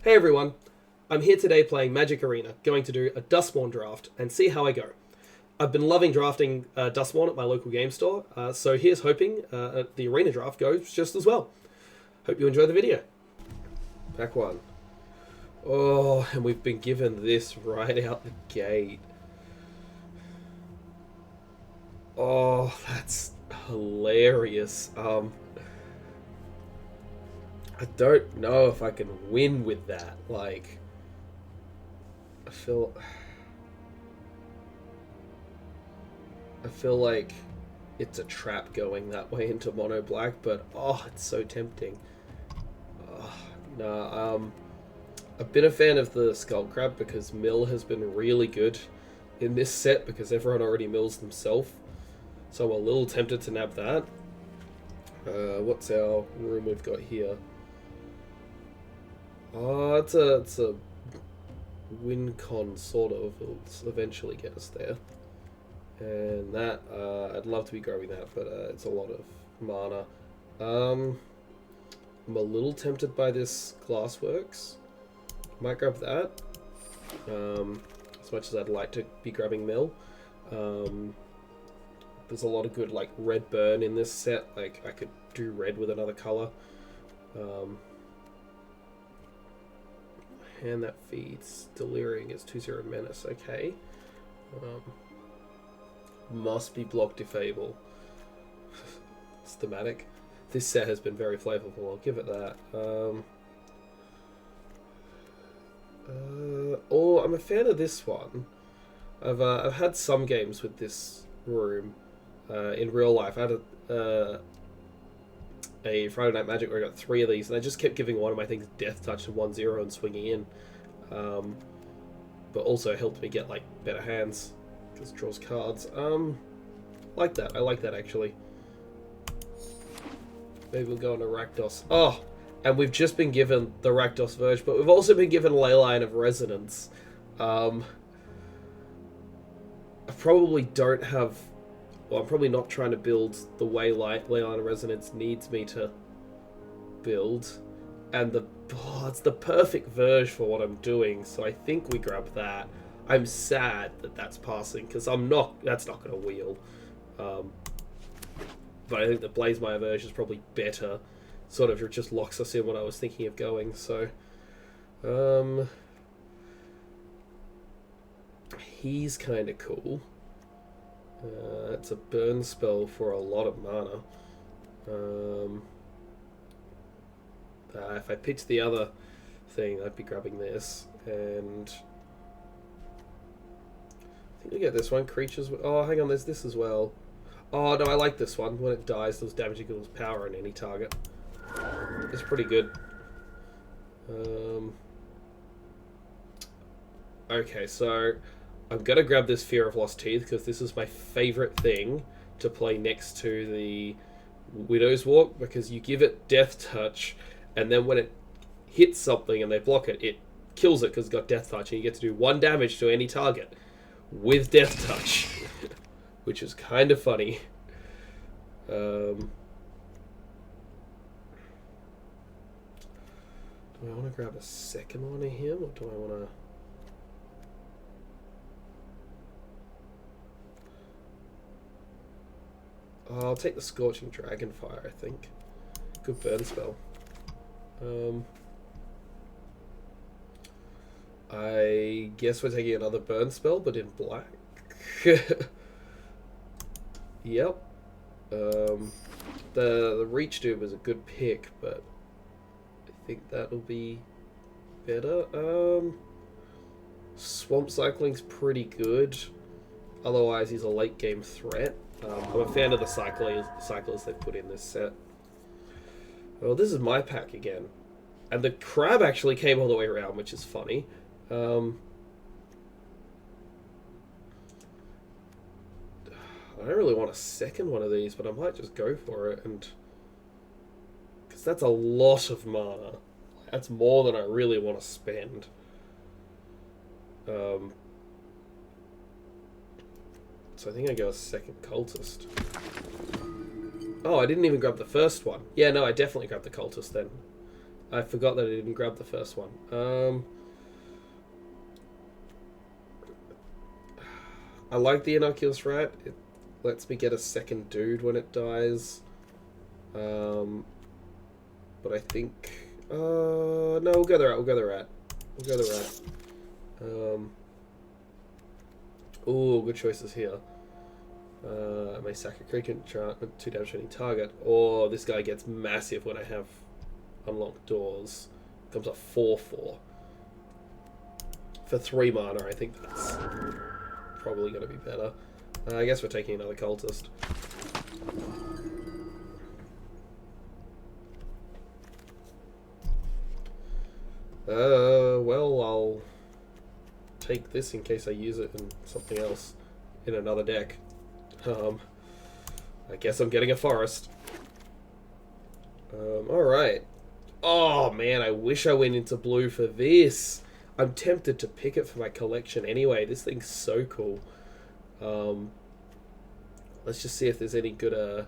Hey everyone, I'm here today playing Magic Arena, going to do a Duskmourn draft and see how I go. I've been loving drafting Duskmourn at my local game store, so here's hoping the Arena draft goes just as well. Hope you enjoy the video. Pack one. Oh, and we've been given this right out the gate. Oh, that's hilarious. I don't know if I can win with that. Like, I feel like it's a trap going that way into mono black, but oh, it's so tempting. Oh, nah, I've been a fan of the Skull Crab because mill has been really good in this set because everyone already mills themselves. So I'm a little tempted to nab that. What's our room we've got here? Oh, it's a win con sort of. It'll eventually get us there. And that, I'd love to be grabbing that, but it's a lot of mana. I'm a little tempted by this Glassworks. Might grab that. As much as I'd like to be grabbing Mill. There's a lot of good, like, red burn in this set. Like, I could do red with another color. Hand that feeds. Delirium is 2/0 Menace. Okay. Must be blocked if able. It's thematic. This set has been very flavorful. I'll give it that. I'm a fan of this one. I've had some games with this room in real life. I had a Friday Night Magic where I got 3 of these, and I just kept giving one of my things Death Touch and 1/0 and swinging in. But also helped me get like better hands because it draws cards. Like that. I like that actually. Maybe we'll go on a Rakdos. Oh, and we've just been given the Rakdos Verge, but we've also been given Leyline of Resonance. I probably don't have. Well, I'm probably not trying to build the way Leyline of Resonance needs me to build, and it's the perfect Verge for what I'm doing. So I think we grab that. I'm sad that that's passing because that's not going to wheel. But I think the Blazemire Verge is probably better. Sort of, it just locks us in what I was thinking of going. So, he's kind of cool. It's a burn spell for a lot of mana. If I picked the other thing, I'd be grabbing this. And I think we get this one. Creatures. Oh, hang on, there's this as well. Oh, no, I like this one. When it dies, does damage equals power on any target. It's pretty good. Okay, so I'm going to grab this Fear of Lost Teeth because this is my favourite thing to play next to the Widow's Walk because you give it Death Touch, and then when it hits something and they block it, it kills it because it's got Death Touch, and you get to do 1 damage to any target with Death Touch. Which is kind of funny. Do I want to grab a second one of him, or do I want to... I'll take the Scorching Dragonfire, I think. Good burn spell. I guess we're taking another burn spell, but in black. Yep. The Reach Doom is a good pick, but I think that'll be better. Swamp Cycling's pretty good. Otherwise, he's a late game threat. I'm a fan of the cyclers they put in this set. Well, this is my pack again. And the crab actually came all the way around, which is funny. I don't really want a second one of these, but I might just go for it, and because that's a lot of mana. That's more than I really want to spend. So I think I go a second Cultist. Oh, I didn't even grab the first one. Yeah, no, I definitely grabbed the Cultist then. I forgot that I didn't grab the first one. I like the Innocuous Rat. It lets me get a second dude when it dies. But I think... no, we'll go the rat. We'll go the rat. We'll go the rat. Ooh, good choices here. I may sack a creature enchantment, 2 damage to any target. Or this guy gets massive when I have unlocked doors. Comes up 4/4. For 3 mana, I think that's probably going to be better. I guess we're taking another cultist. Well, I'll take this in case I use it in something else in another deck. I guess I'm getting a forest. Alright. Oh man, I wish I went into blue for this. I'm tempted to pick it for my collection anyway. This thing's so cool. Let's just see if there's any good,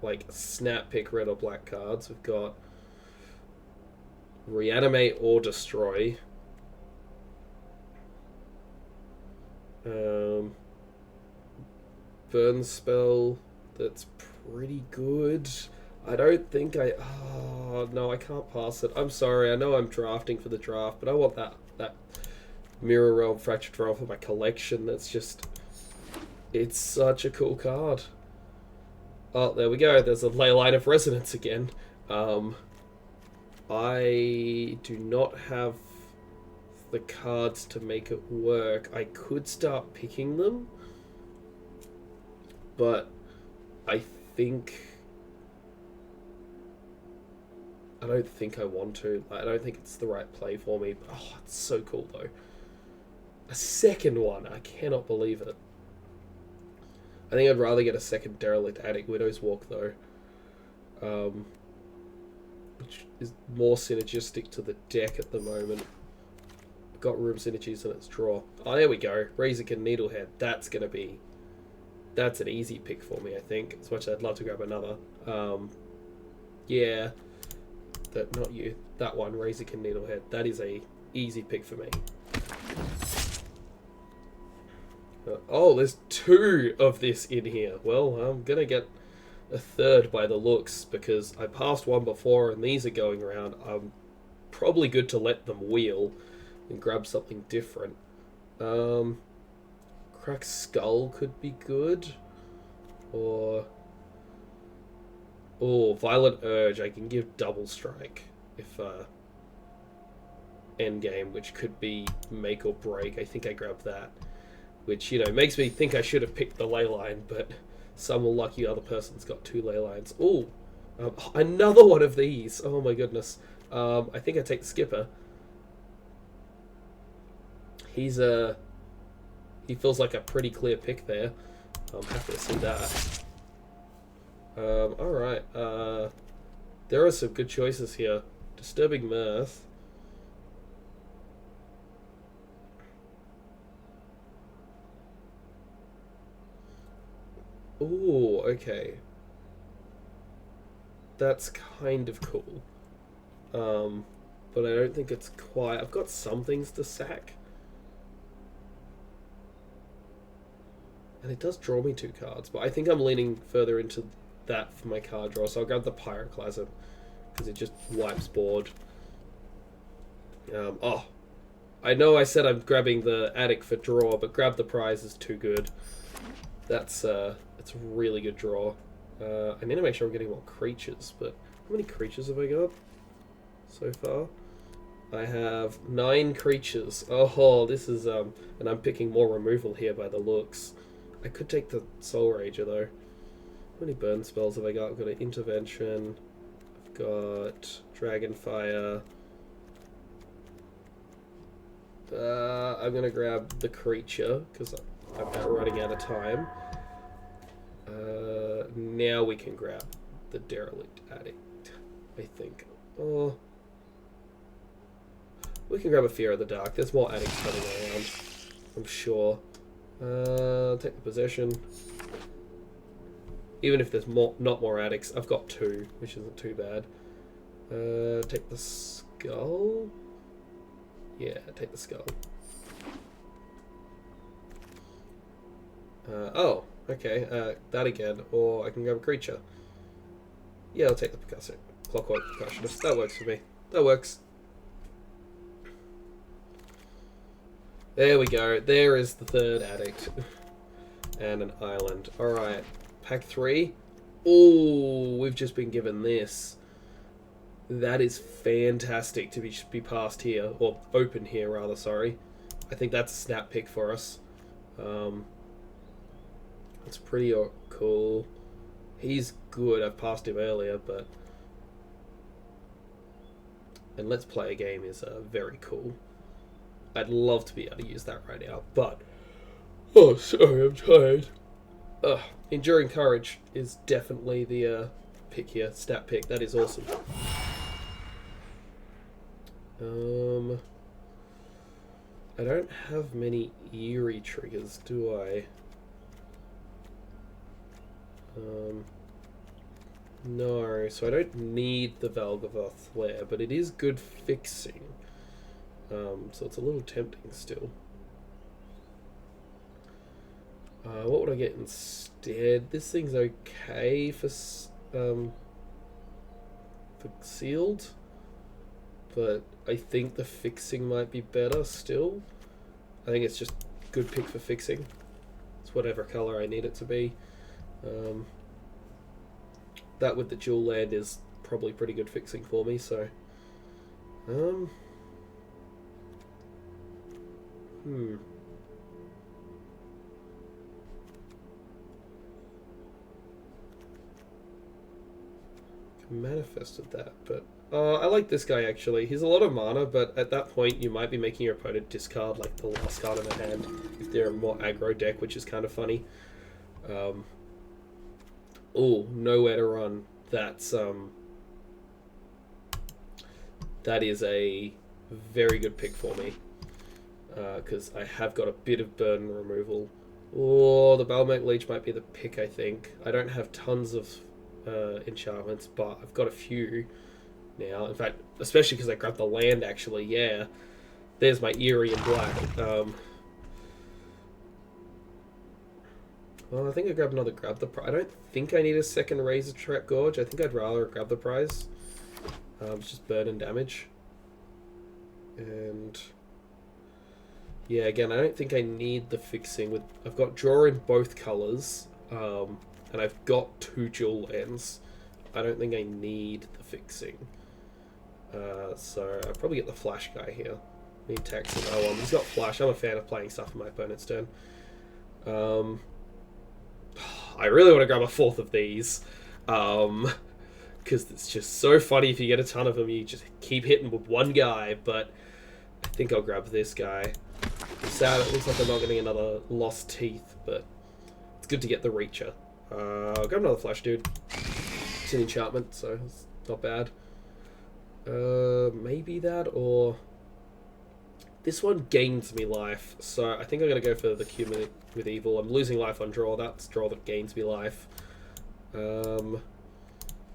like, snap pick red or black cards. We've got Reanimate or Destroy. Burn spell. That's pretty good. I don't think I... Oh, no, I can't pass it. I'm sorry. I know I'm drafting for the draft, but I want that Mirror Realm Fractured Realm for my collection. That's just... It's such a cool card. Oh, there we go. There's a Leyline of Resonance again. I do not have the cards to make it work. I could start picking them, but I don't think I want to. I don't think it's the right play for me. Oh, it's so cool though. A second one. I cannot believe it. I think I'd rather get a second Derelict Attic Widow's Walk though. Which is more synergistic to the deck at the moment. Got room synergies in its draw. Oh, there we go. Razorkin Needlehead. That's an easy pick for me, I think. As much as I'd love to grab another. Yeah. Not you. That one, Razorkin Needlehead. That is a easy pick for me. Oh, there's 2 of this in here. Well, I'm gonna get a third by the looks because I passed one before and these are going around. I'm probably good to let them wheel and grab something different. Cracked Skull could be good. Or... Oh, Violent Urge. I can give Double Strike if endgame, which could be make or break. I think I grabbed that. Which, you know, makes me think I should have picked the Leyline, but some lucky other person's got 2 Leylines. Oh, another one of these. Oh my goodness. I think I take Skipper. He feels like a pretty clear pick there. I'm happy to see that. Alright. There are some good choices here. Disturbing Mirth. Ooh, okay. That's kind of cool. But I don't think it's quite... I've got some things to sack. And it does draw me 2 cards, but I think I'm leaning further into that for my card draw, so I'll grab the Pyroclasm, because it just wipes board. Oh, I know I said I'm grabbing the Attic for draw, but Grab the Prize is too good. That's it's a really good draw. I need to make sure I'm getting more creatures, but how many creatures have I got so far? I have 9 creatures. Oh, this is and I'm picking more removal here by the looks. I could take the Soul Rager though. How many burn spells have I got? I've got an Intervention. I've got Dragonfire. I'm gonna grab the creature because I'm now running out of time. Now we can grab the Derelict Addict, I think. Oh, we can grab a Fear of the Dark. There's more addicts coming around, I'm sure. Take the possession. Even if there's not more addicts, I've got 2, which isn't too bad. Take the skull. Yeah, take the skull. Oh, okay. That again, or I can grab a creature. Yeah, I'll take the percussive. Clockwork percussionist. That works for me. That works. There we go. There is the third addict. And an island. Alright. Pack 3. Oh, we've just been given this. That is fantastic to be passed here. Or open here, rather, sorry. I think that's a snap pick for us. It's pretty cool. He's good. I've passed him earlier, but... And Let's Play a Game is very cool. I'd love to be able to use that right now, but... Oh, sorry, I'm tired. Enduring Courage is definitely the pick here. Stat pick. That is awesome. I don't have many eerie triggers, do I? No, so I don't need the Valgavoth Flare, but it is good fixing. So it's a little tempting still. What would I get instead? This thing's okay for sealed, but I think the fixing might be better still. I think it's just good pick for fixing. It's whatever color I need it to be. That with the dual land is probably pretty good fixing for me, so... Manifested that, but... I like this guy, actually. He's a lot of mana, but at that point you might be making your opponent discard, like, the last card in their hand, if they're a more aggro deck, which is kind of funny. Oh, Nowhere to Run. That's, that is a very good pick for me. Because I have got a bit of burden removal. Oh, the Balmec Leech might be the pick, I think. I don't have tons of enchantments, but I've got a few now. In fact, especially because I grabbed the land, actually, yeah. There's my Eerie in black. Well, I think I grabbed another Grab the Prize. I don't think I need a second Razor Trap Gorge. I think I'd rather grab the prize. It's just burn and damage. And... yeah, again, I don't think I need the fixing. With I've got draw in both colours, and I've got 2 dual lands. I don't think I need the fixing. So I'll probably get the Flash guy here. Need tax and oh, he's got Flash. I'm a fan of playing stuff on my opponent's turn. I really want to grab a 4th of these. Because it's just so funny if you get a ton of them, you just keep hitting with one guy, but I think I'll grab this guy. It's sad, it looks like I'm not getting another Lost Teeth, but it's good to get the Reacher. I'll grab another Flash Dude. It's an enchantment, so it's not bad. Maybe that, or... this one gains me life, so I think I'm going to go for the Cube with Evil. I'm losing life on draw, that's draw that gains me life. I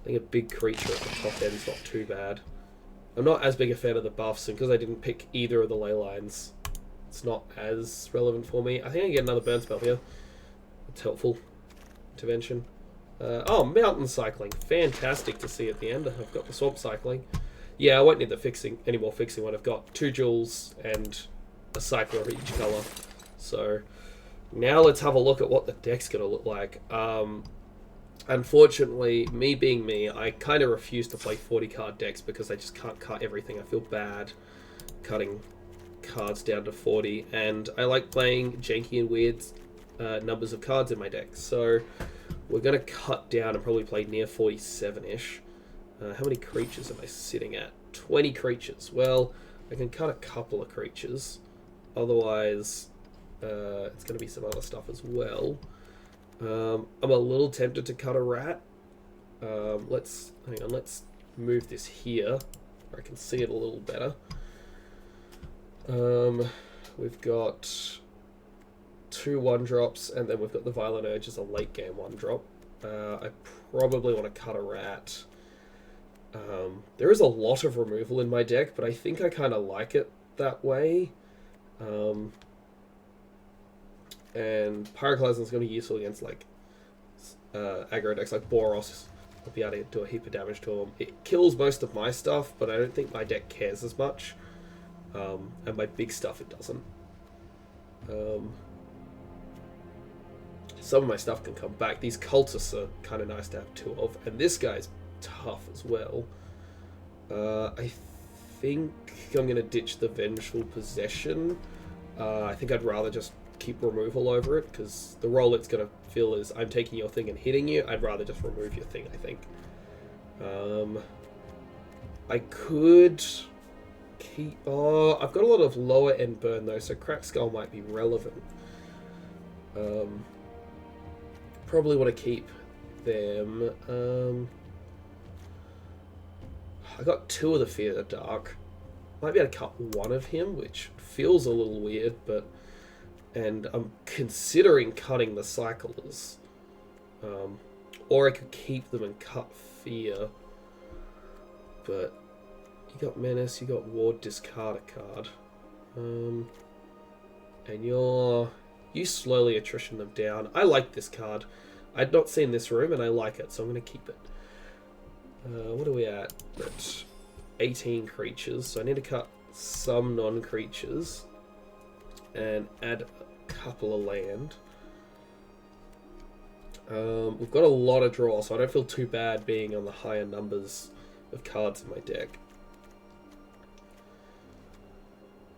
think a big creature at the top end is not too bad. I'm not as big a fan of the buffs, and because I didn't pick either of the ley lines, it's not as relevant for me. I think I can get another burn spell here. It's helpful. Intervention. Oh, Mountain Cycling. Fantastic to see at the end. I've got the Swamp Cycling. Yeah, I won't need the fixing, any more fixing when I've got 2 jewels and a cycler of each colour. So, now let's have a look at what the deck's going to look like. Unfortunately, me being me, I kind of refuse to play 40-card decks because I just can't cut everything. I feel bad cutting cards down to 40, and I like playing janky and weird numbers of cards in my deck. So, we're going to cut down and probably play near 47-ish. How many creatures am I sitting at? 20 creatures. Well, I can cut a couple of creatures. Otherwise, it's going to be some other stuff as well. I'm a little tempted to cut a rat. Let's move this here where I can see it a little better. We've got 2 1-drops, and then we've got the Violent Urge as a late game 1-drop. I probably want to cut a rat. There is a lot of removal in my deck, but I think I kind of like it that way. And Pyroclasm is going to be useful against like aggro decks like Boros. I'll be able to do a heap of damage to them. It kills most of my stuff, but I don't think my deck cares as much. And my big stuff, it doesn't. Some of my stuff can come back. These cultists are kind of nice to have two of, and this guy's tough as well. I think I'm going to ditch the Vengeful Possession. I think I'd rather just keep removal over it, because the role it's going to fill is I'm taking your thing and hitting you. I'd rather just remove your thing, I think. I could keep... Oh, I've got a lot of lower end burn though, so Cracked Skull might be relevant. Probably want to keep them. I got 2 of the Fear of the Dark. Might be able to cut 1 of him, which feels a little weird, but... And I'm considering cutting the Cyclers. Or I could keep them and cut Fear. But you got Menace, you got Ward, discard a card. And you slowly attrition them down. I like this card. I'd not seen this room and I like it, so I'm going to keep it. What are we at? At 18 creatures, so I need to cut some non-creatures and add a couple of land. We've got a lot of draw, so I don't feel too bad being on the higher numbers of cards in my deck.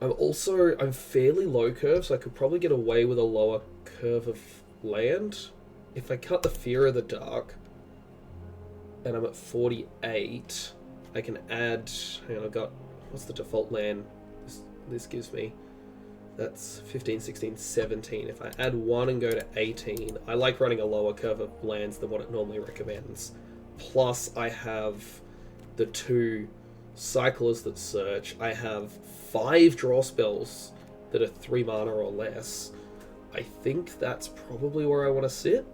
I'm fairly low curve, so I could probably get away with a lower curve of land. If I cut the Fear of the Dark, and I'm at 48, I can add... Hang on, I've got... What's the default land this gives me? That's 15, 16, 17. If I add 1 and go to 18, I like running a lower curve of lands than what it normally recommends. Plus, I have the 2 Cyclers that search. I have 5 draw spells that are 3 mana or less. I think that's probably where I want to sit.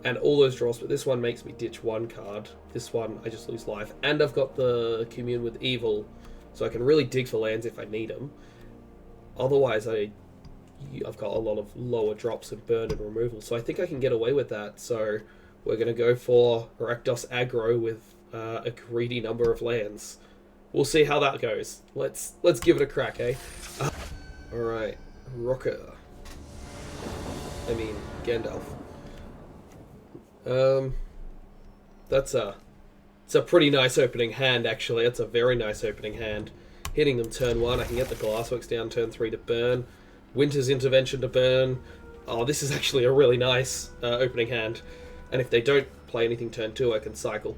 And all those draws, but this one makes me ditch 1 card. This one, I just lose life. And I've got the Commune with Evil, so I can really dig for lands if I need them. Otherwise, I've got a lot of lower drops and burn and removal, so I think I can get away with that. So we're going to go for Rakdos aggro with a greedy number of lands. We'll see how that goes. Let's give it a crack, eh? Alright, Rocker. I mean, Gandalf. It's a pretty nice opening hand, actually. It's a very nice opening hand. Hitting them turn 1, I can get the Glassworks down turn 3 to burn. Winter's Intervention to burn. Oh, this is actually a really nice opening hand. And if they don't play anything turn 2, I can cycle.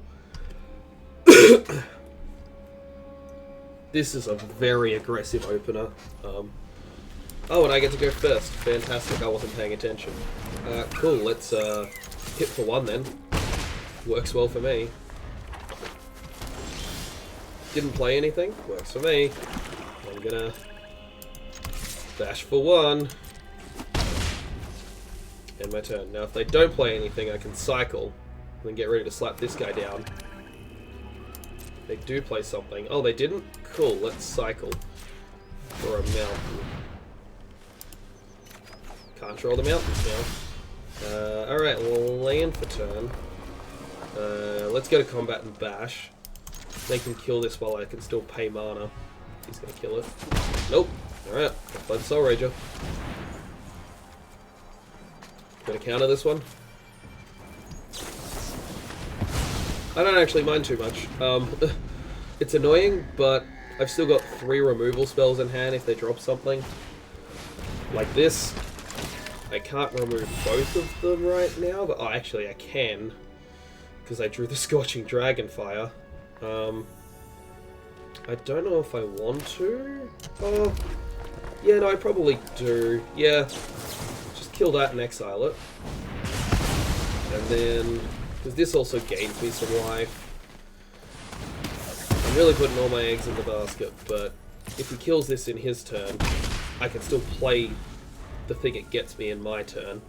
This is a very aggressive opener. Oh, and I get to go first. Fantastic, I wasn't paying attention. Cool, let's hit for 1 then. Works well for me. Didn't play anything. Works for me. I'm gonna bash for 1. End my turn. Now if they don't play anything, I can cycle and then get ready to slap this guy down. They do play something. Oh, they didn't? Cool, let's cycle for a mountain. Can't draw the mountains now. Alright, land for turn. Let's go to combat and bash. They can kill this while I can still pay mana. He's gonna kill it. Nope. Alright, I'll play the Soul Rager. Gonna counter this one. I don't actually mind too much. It's annoying, but I've still got 3 removal spells in hand if they drop something. Like this. I can't remove both of them right now, but oh, actually I can. Because I drew the Scorching Dragonfire. I don't know if I want to. Oh, yeah, no, I probably do. Yeah, just kill that and exile it. And then, because this also gains me some life. I'm really putting all my eggs in the basket, but if he kills this in his turn, I can still play the thing it gets me in my turn.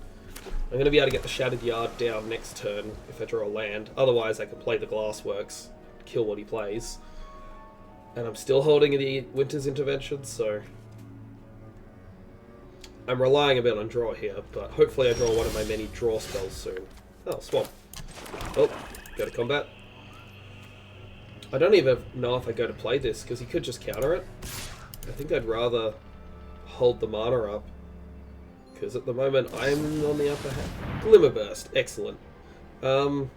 I'm going to be able to get the Shattered Yard down next turn if I draw a land. Otherwise, I can play the Glassworks, kill what he plays. And I'm still holding the Winter's Intervention, so I'm relying a bit on draw here, but hopefully I draw one of my many draw spells soon. Oh, Swamp. Oh, go to combat. I don't even know if I go to play this, because he could just counter it. I think I'd rather hold the mana up, because at the moment I'm on the upper hand. Glimmer Burst, excellent. I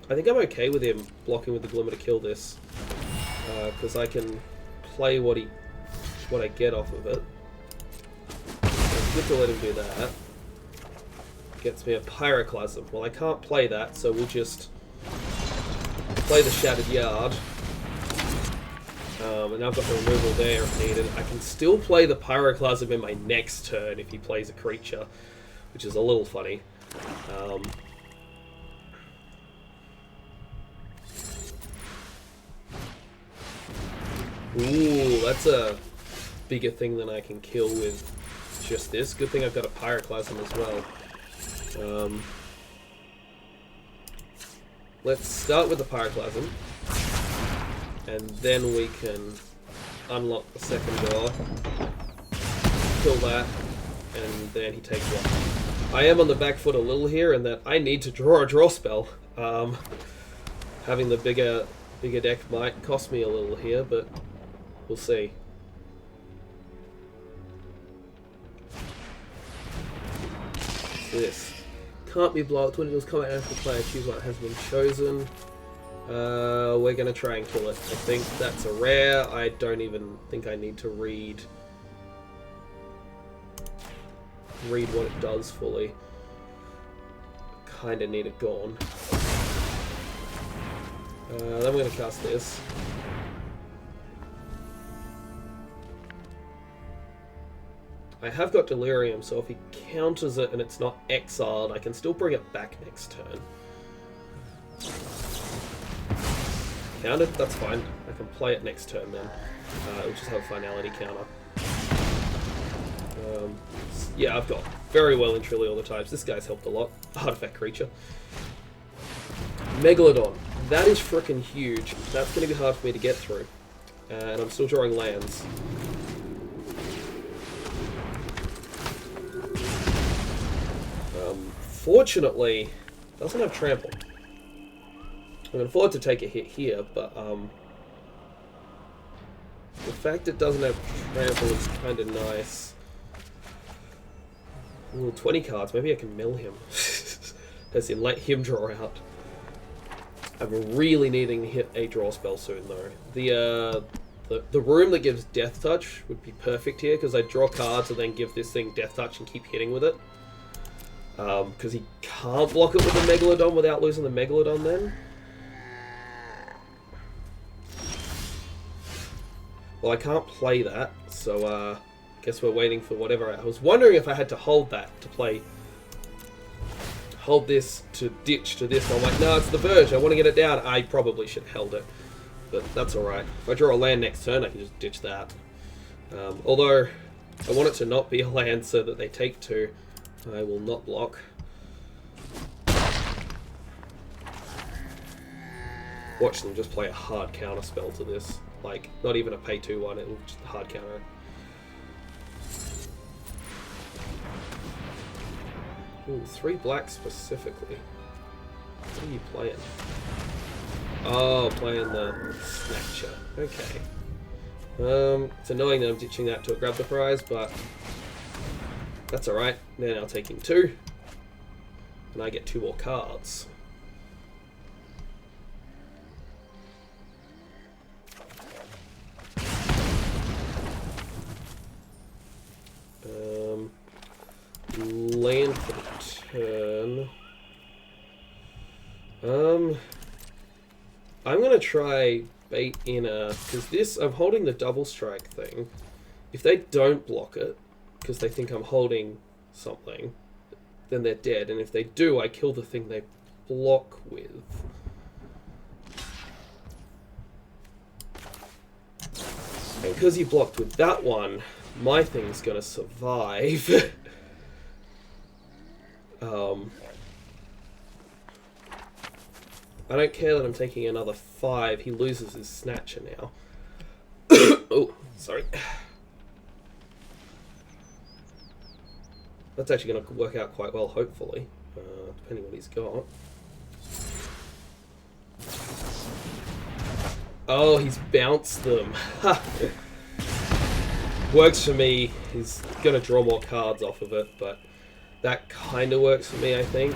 think I'm okay with him blocking with the Glimmer to kill this, because I can play what I get off of it. It's good to let him do that. Gets me a Pyroclasm. Well, I can't play that, so we'll just play the Shattered Yard. And I've got the removal there if needed. I can still play the Pyroclasm in my next turn if he plays a creature, which is a little funny. Ooh, that's a bigger thing than I can kill with just this. Good thing I've got a Pyroclasm as well. Let's start with the Pyroclasm, and then we can unlock the second door, kill that, and then he takes one. I am on the back foot a little here in that I need to draw a draw spell. Having the bigger deck might cost me a little here, but we'll see. This can't be blocked. When it does combat after the player, choose what has been chosen. We're gonna try and kill it. I think that's a rare. I don't even think I need to read what it does fully. Kinda need it gone. Then we're gonna cast this. I have got Delirium, so if he counters it and it's not exiled, I can still bring it back next turn. Countered? That's fine. I can play it next turn then. We'll just have a finality counter. Yeah, I've got very well and truly all the types. This guy's helped a lot. Artifact creature. Megalodon. That is frickin' huge. That's going to be hard for me to get through. And I'm still drawing lands. Fortunately, it doesn't have trample. I can afford to take a hit here, but the fact it doesn't have trample is kind of nice. Ooh, 20 cards. Maybe I can mill him. As in, let him draw out. I'm really needing to hit a draw spell soon, though. The room that gives Death Touch would be perfect here, because I draw cards and then give this thing Death Touch and keep hitting with it. Because he can't block it with the Megalodon without losing the Megalodon then. Well, I can't play that, so guess we're waiting for whatever. I was wondering if I had to hold that to play. Hold this to ditch to this. I'm like, no, it's the Verge. I want to get it down. I probably should have held it, but that's alright. If I draw a land next turn, I can just ditch that. Although, I want it to not be a land so that they take two. I will not block. Watch them just play a hard counter spell to this. Like, not even a pay 2-1, it will just hard counter. Ooh, 3 black specifically. What are you playing? Oh, playing the Snatcher. Okay. It's annoying that I'm ditching that to grab the prize, but that's alright. They're now taking 2. And I get 2 more cards. Land for the turn. I'm gonna try bait in a, because this, I'm holding the double strike thing. If they don't block it, because they think I'm holding something, then they're dead. And if they do, I kill the thing they block with. And because he blocked with that one, my thing's gonna survive. I don't care that I'm taking another 5. He loses his Snatcher now. Oh, sorry. That's actually going to work out quite well, hopefully. Depending on what he's got. Oh, he's bounced them. Works for me. He's going to draw more cards off of it, but that kind of works for me, I think.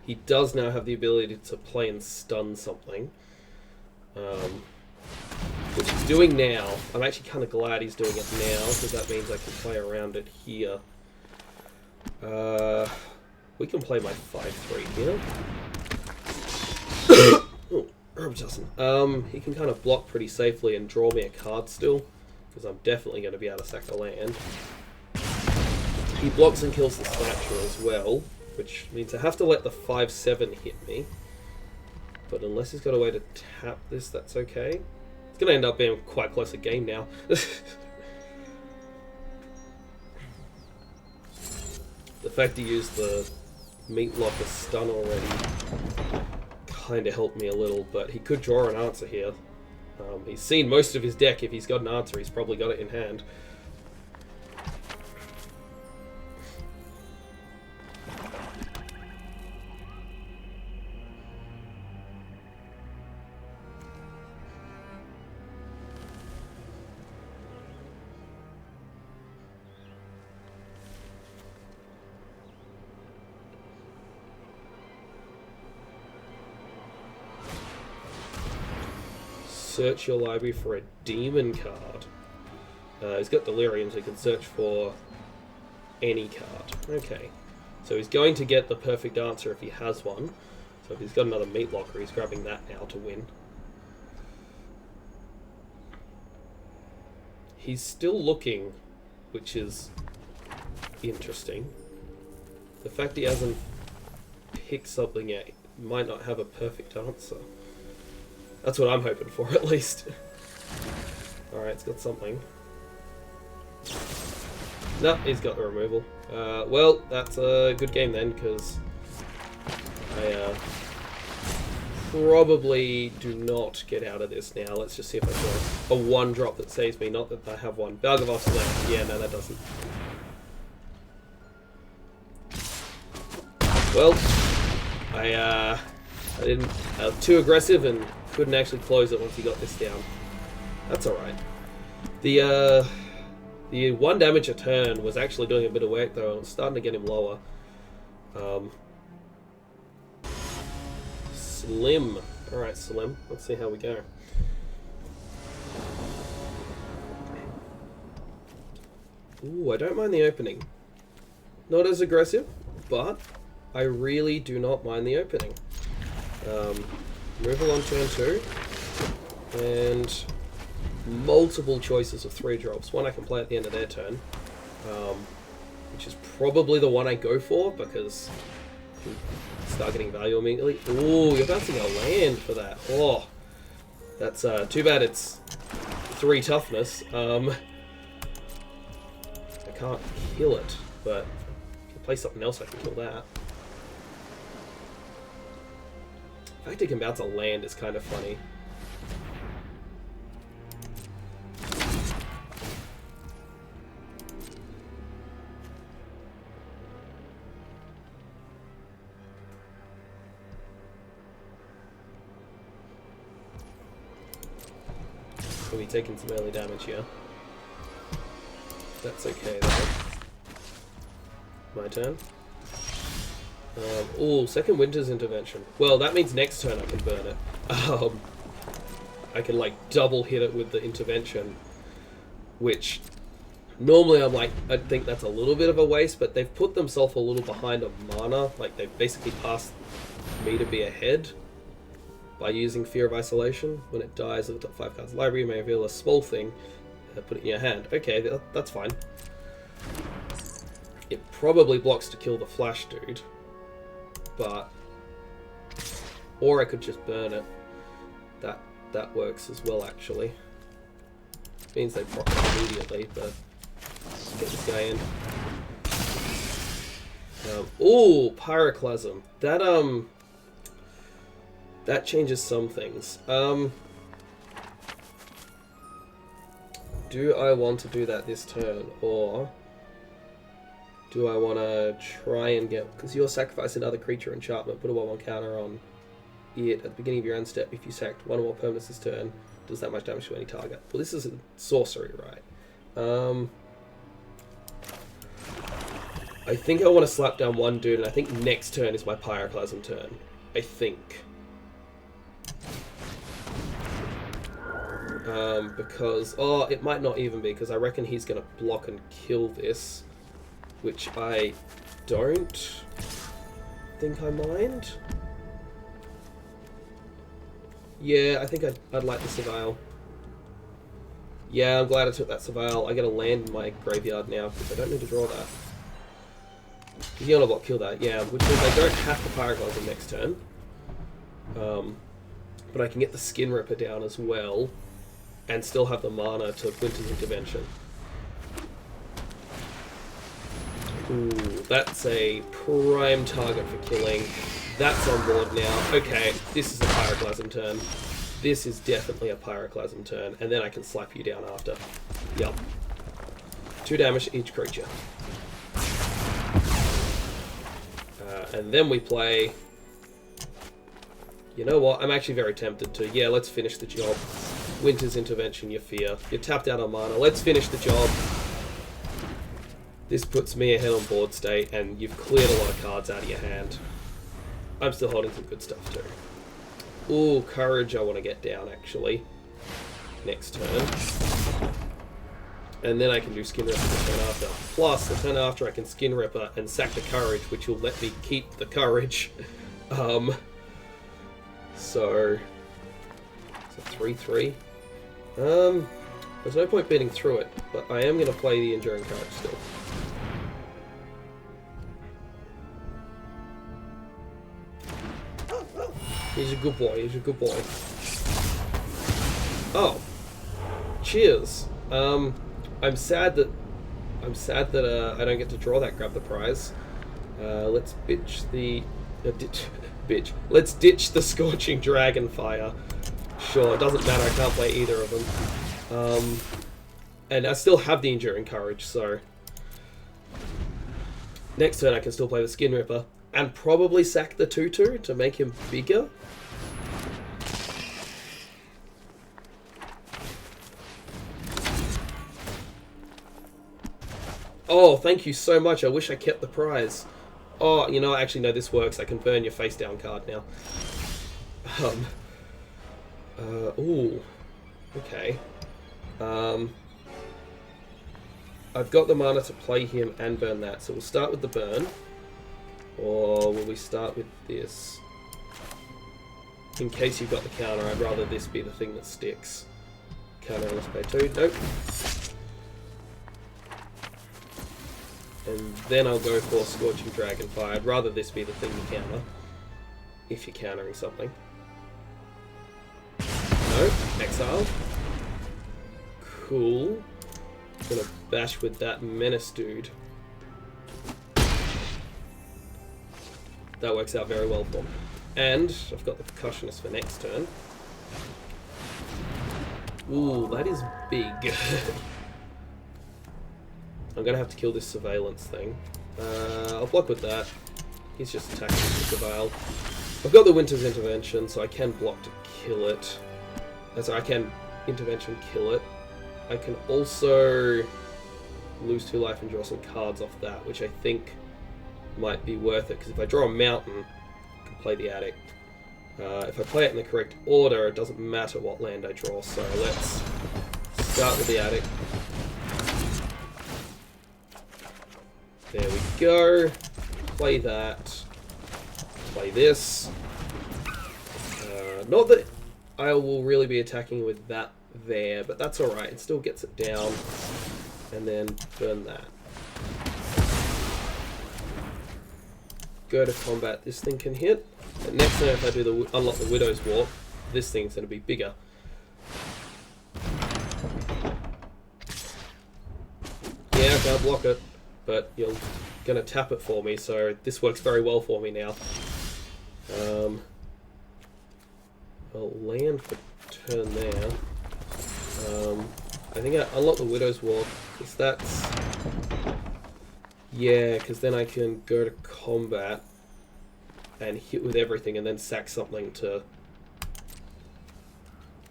He does now have the ability to play and stun something. Which he's doing now. I'm actually kind of glad he's doing it now, because that means I can play around it here. We can play my 5-3 here. Oh, Herb Justin. He can kind of block pretty safely and draw me a card still, because I'm definitely going to be able to sack a land. He blocks and kills the Snatcher as well, which means I have to let the 5-7 hit me. But unless he's got a way to tap this, that's okay. It's going to end up being quite close a game now. The fact he used the Meat Locker stun already kind of helped me a little, but he could draw an answer here. He's seen most of his deck. If he's got an answer, he's probably got it in hand. Search your library for a demon card. He's got Delirium, so he can search for any card. Okay. So he's going to get the perfect answer if he has one. So if he's got another Meat Locker, he's grabbing that now to win. He's still looking, which is interesting. The fact he hasn't picked something yet might not have a perfect answer. That's what I'm hoping for, at least. Alright, it's got something. No, he's got the removal. Well, that's a good game then, because I probably do not get out of this now. Let's just see if I draw a 1-drop that saves me. Not that I have one. Balgavoth's left. Yeah, no, that doesn't. Well, I didn't. I was too aggressive and couldn't actually close it once he got this down. That's alright. The 1 damage a turn was actually doing a bit of work though, and it was starting to get him lower. Slim. Alright, Slim. Let's see how we go. Ooh, I don't mind the opening. Not as aggressive, but I really do not mind the opening. Removal on turn 2, and multiple choices of 3-drops. One I can play at the end of their turn, which is probably the one I go for, because I can start getting value immediately. Ooh, you're bouncing a land for that. Oh, that's too bad it's 3 toughness. I can't kill it, but if I play something else I can kill that. The fact he can bounce a land is kind of funny. We'll be taking some early damage here. That's okay though. My turn. Oh, second Winter's Intervention. Well, that means next turn I can burn it. I can like double hit it with the intervention, which normally I'm like, I think that's a little bit of a waste, but they've put themselves a little behind on mana. Like they've basically passed me to be ahead by using Fear of Isolation. When it dies at the top 5 cards of the library, you may reveal a small thing, put it in your hand. Okay, that's fine. It probably blocks to kill the Flash dude. But, or I could just burn it. That works as well, actually. Means they proc it immediately, but let's get this guy in. Ooh, Pyroclasm. That changes some things. Do I want to do that this turn, or do I want to try and get... Because you're sacrificing another creature enchantment, put a 1/1 counter on it at the beginning of your end step. If you sacked one or more permanents this turn, does that much damage to any target. Well, this is a sorcery, right? I think I want to slap down one dude, and I think next turn is my Pyroclasm turn. I think. Because... Oh, it might not even be, because I reckon he's going to block and kill this. Which I don't think I mind. Yeah, I think I'd like the Surveil. Yeah, I'm glad I took that Surveil. I get a land in my graveyard now, because I don't need to draw that. He's going to block kill that, yeah, which means I don't have to Pyroclasm next turn. But I can get the Skin Ripper down as well, and still have the mana to Winter's Intervention. Ooh, that's a prime target for killing. That's on board now. Okay, this is a Pyroclasm turn. This is definitely a Pyroclasm turn, and then I can slap you down after. Yup. 2 damage to each creature. And then we play... You know what? I'm actually very tempted to. Yeah, let's finish the job. Winter's Intervention, your fear. You're tapped out on mana. Let's finish the job. This puts me ahead on board state, and you've cleared a lot of cards out of your hand. I'm still holding some good stuff too. Ooh, Courage I want to get down, actually. Next turn. And then I can do Skin Ripper the turn after. Plus, the turn after I can Skin Ripper and sack the Courage, which will let me keep the Courage. So 3/3. There's no point beating through it, but I am going to play the Enduring Courage still. He's a good boy, he's a good boy. Oh. Cheers. I'm sad that I don't get to draw that grab the prize. Let's bitch the Let's ditch the Scorching Dragonfire. Sure, it doesn't matter, I can't play either of them. And I still have the Enduring Courage, so next turn I can still play the Skin Ripper and probably sack the 2/2 to make him bigger. Oh, thank you so much. I wish I kept the prize. Oh, you know, actually, no, this works. I can burn your face down card now. Ooh. Okay. I've got the mana to play him and burn that, so we'll start with the burn. Or will we start with this? In case you've got the counter, I'd rather this be the thing that sticks. Counter, let's pay 2. Nope. And then I'll go for Scorching Dragonfire. I'd rather this be the thing to counter. If you're countering something. No, exile. Cool. Gonna bash with that Menace dude. That works out very well for me. And I've got the Percussionist for next turn. Ooh, that is big. I'm going to have to kill this Surveillance thing. I'll block with that. He's just attacking the Surveil. I've got the Winter's Intervention, so I can block to kill it. So I can Intervention kill it. I can also lose 2 life and draw some cards off that, which I think might be worth it, because if I draw a Mountain, I can play the Attic. If I play it in the correct order, it doesn't matter what land I draw, so let's start with the Attic. There we go. Play that. Play this. Not that I will really be attacking with that there, but that's alright. It still gets it down. And then burn that. Go to combat. This thing can hit. And next turn, if I do the unlock the Widow's Walk, this thing's going to be bigger. can't block it, but you're going to tap it for me, so this works very well for me now. I'll land for turn there. I think I unlock the Widow's Walk, because that's... Yeah, because then I can go to combat and hit with everything and then sack something to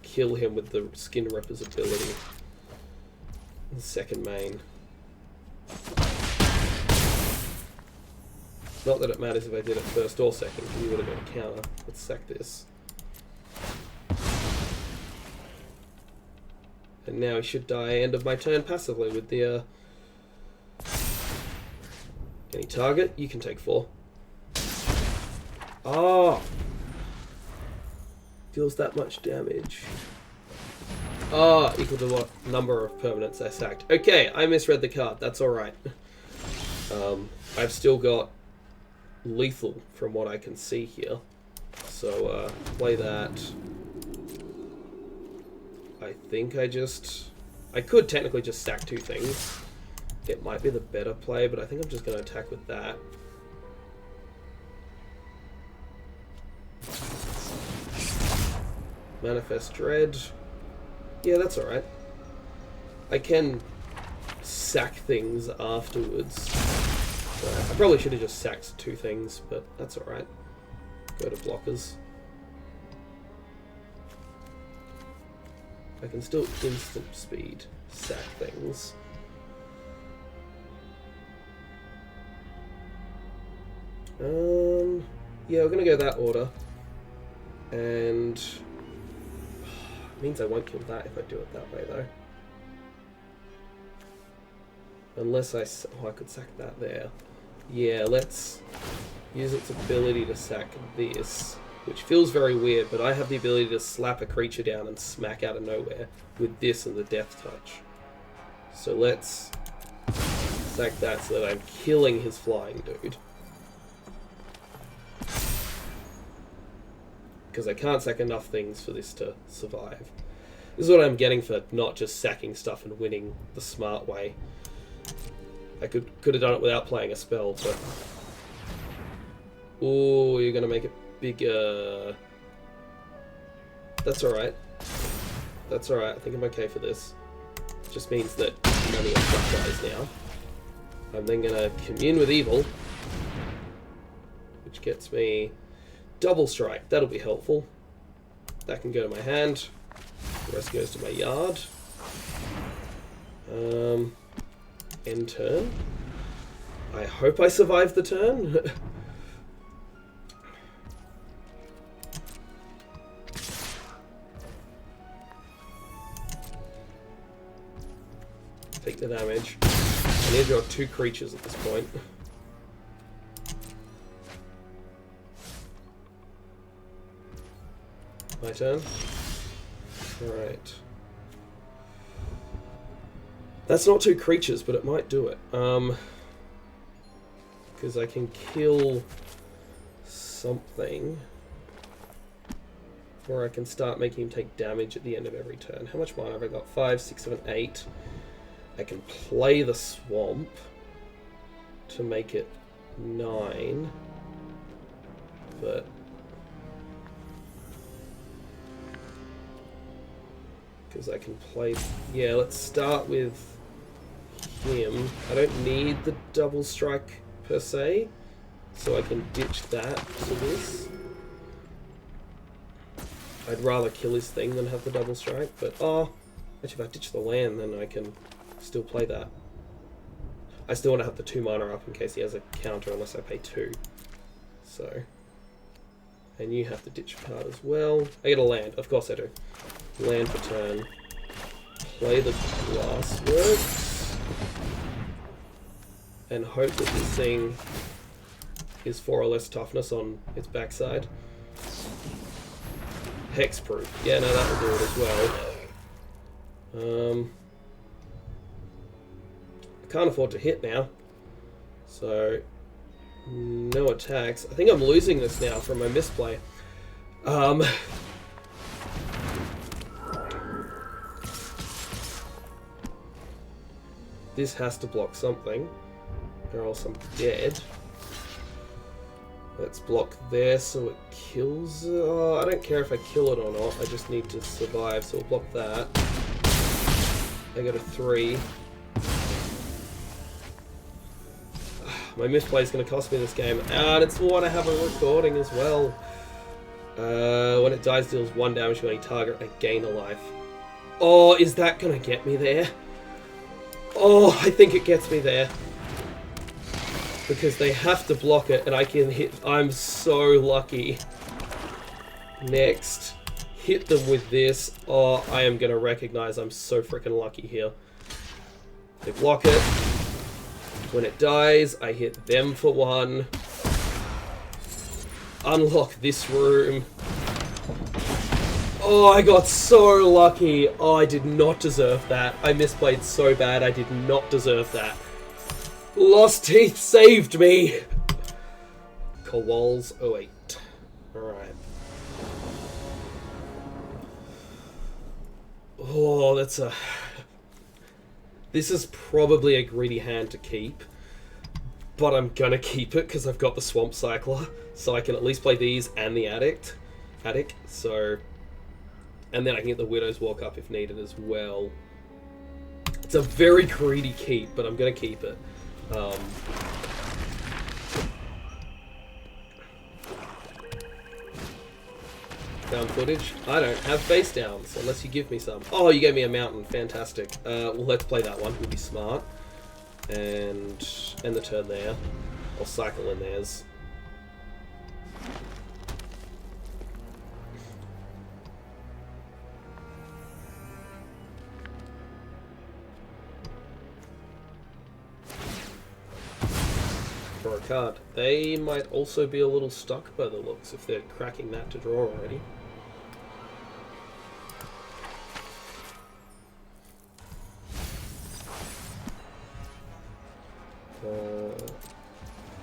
kill him with the Skin Ripper's ability. The second main. Not that it matters if I did it first or second, because you would have got a counter. Let's sack this. And now he should die end of my turn passively with the... Any target, you can take 4. Oh! Deals that much damage. Ah, equal to what number of permanents I sacked. Okay, I misread the card. That's alright. I've still got lethal from what I can see here. So, play that. I think I could technically just stack 2 things. It might be the better play, but I think I'm just going to attack with that. Manifest Dread. Yeah, that's alright. I can sack things afterwards. I probably should have just sacked 2 things, but that's alright. Go to blockers. I can still instant speed sack things. Yeah, we're gonna go that order. And... means I won't kill that if I do it that way, though. Unless I... Oh, I could sack that there. Yeah, let's use its ability to sack this, which feels very weird, but I have the ability to slap a creature down and smack out of nowhere with this and the Death Touch. So let's sack that so that I'm killing his flying dude. Because I can't sack enough things for this to survive. This is what I'm getting for not just sacking stuff and winning the smart way. I could have done it without playing a spell, but... Ooh, you're going to make it bigger. That's alright. That's alright. I think I'm okay for this. Just means that none of your stuff dies now. I'm then going to commune with evil, which gets me double strike. That'll be helpful. That can go to my hand. The rest goes to my yard. End turn. I hope I survive the turn. Take the damage. I need to draw 2 creatures at this point. My turn. Alright. That's not 2 creatures, but it might do it. Because I can kill something. Or I can start making him take damage at the end of every turn. How much mana have I got? 5, 6, 7, 8. I can play the swamp to make it 9. But... because I can play... Yeah, let's start with him. I don't need the double strike per se, so I can ditch that to this. I'd rather kill his thing than have the double strike, but actually if I ditch the land then I can still play that. I still want to have the 2 mana up in case he has a counter unless I pay 2. So... and you have to ditch a card as well. I get a land, of course I do. Land for turn. Play the Glassworks. And hope that this thing is 4 or less toughness on its backside. Hexproof. Yeah, no, that will do it as well. I can't afford to hit now. So, no attacks. I think I'm losing this now from my misplay. this has to block something, or else I'm dead. Let's block there so it kills. I don't care if I kill it or not. I just need to survive, so we'll block that. I got a 3. My misplay is going to cost me this game, and it's the one I have a recording as well. When it dies, deals 1 damage to any target and gain a life. Oh, is that going to get me there? Oh, I think it gets me there. Because they have to block it, and I can hit. I'm so lucky. Next. Hit them with this. Oh, I am going to recognize I'm so freaking lucky here. They block it. When it dies, I hit them for 1. Unlock this room. Oh, I got so lucky. Oh, I did not deserve that. I misplayed so bad. I did not deserve that. Lost Teeth saved me. Kowals 08. Alright. Oh, that's a... This is probably a greedy hand to keep, but I'm gonna keep it because I've got the Swamp Cycler, so I can at least play these and the Attic, so... And then I can get the Widow's Walk up if needed as well. It's a very greedy keep, but I'm gonna keep it. Found footage? I don't have face downs, unless you give me some. Oh, you gave me a mountain. Fantastic. Well, let's play that one. We'll be smart. And end the turn there. I'll cycle in theirs. Draw a card. They might also be a little stuck by the looks if they're cracking that to draw already.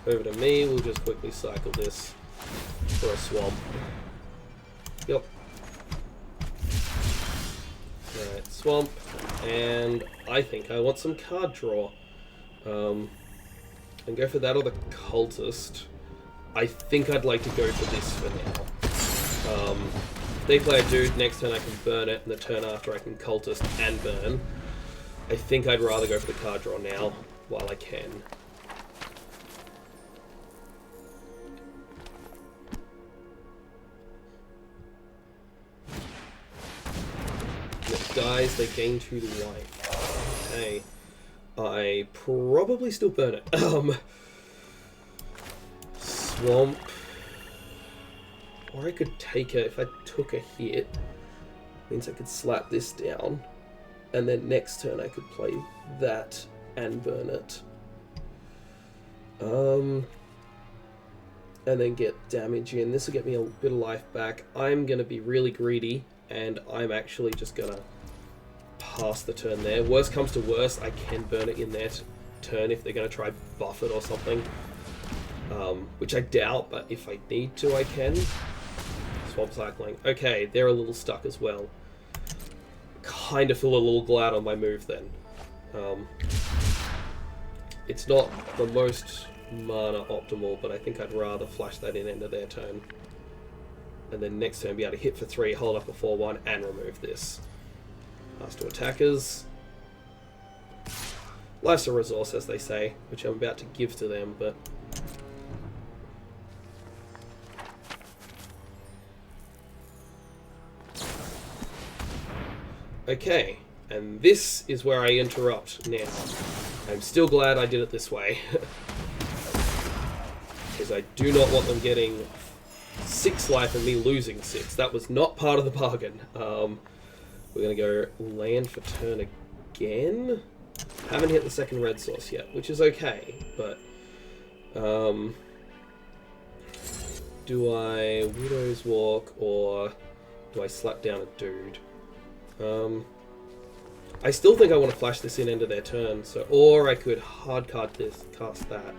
Over to me, we'll just quickly cycle this for a swamp. Yep. Alright, swamp, and I think I want some card draw. And go for that or the cultist. I think I'd like to go for this for now. If they play a dude, next turn I can burn it, and the turn after I can cultist and burn. I think I'd rather go for the card draw now, while I can. Dies, they gain 2 life. Okay. I probably still burn it. Swamp. Or I could take it if I took a hit. Means I could slap this down. And then next turn I could play that and burn it. And then get damage in. This will get me a bit of life back. I'm going to be really greedy. And I'm actually just going to pass the turn there. Worst comes to worst, I can burn it in their turn if they're going to try buff it or something. Which I doubt, but if I need to, I can. Swamp cycling. Okay, they're a little stuck as well. Kind of feel a little glad on my move then. It's not the most mana optimal, but I think I'd rather flash that in end of their turn. And then next turn be able to hit for 3, hold up a 4/1, and remove this. Pass to attackers. Life's a resource, as they say, which I'm about to give to them, but... Okay, and this is where I interrupt now. I'm still glad I did it this way. Because I do not want them getting 6 life and me losing 6. That was not part of the bargain. We're going to go land for turn again. Haven't hit the second red source yet, which is okay, but... do I Widow's Walk, or do I slap down a dude? I still think I want to flash this in end of their turn, so... Or I could hard card this, cast that.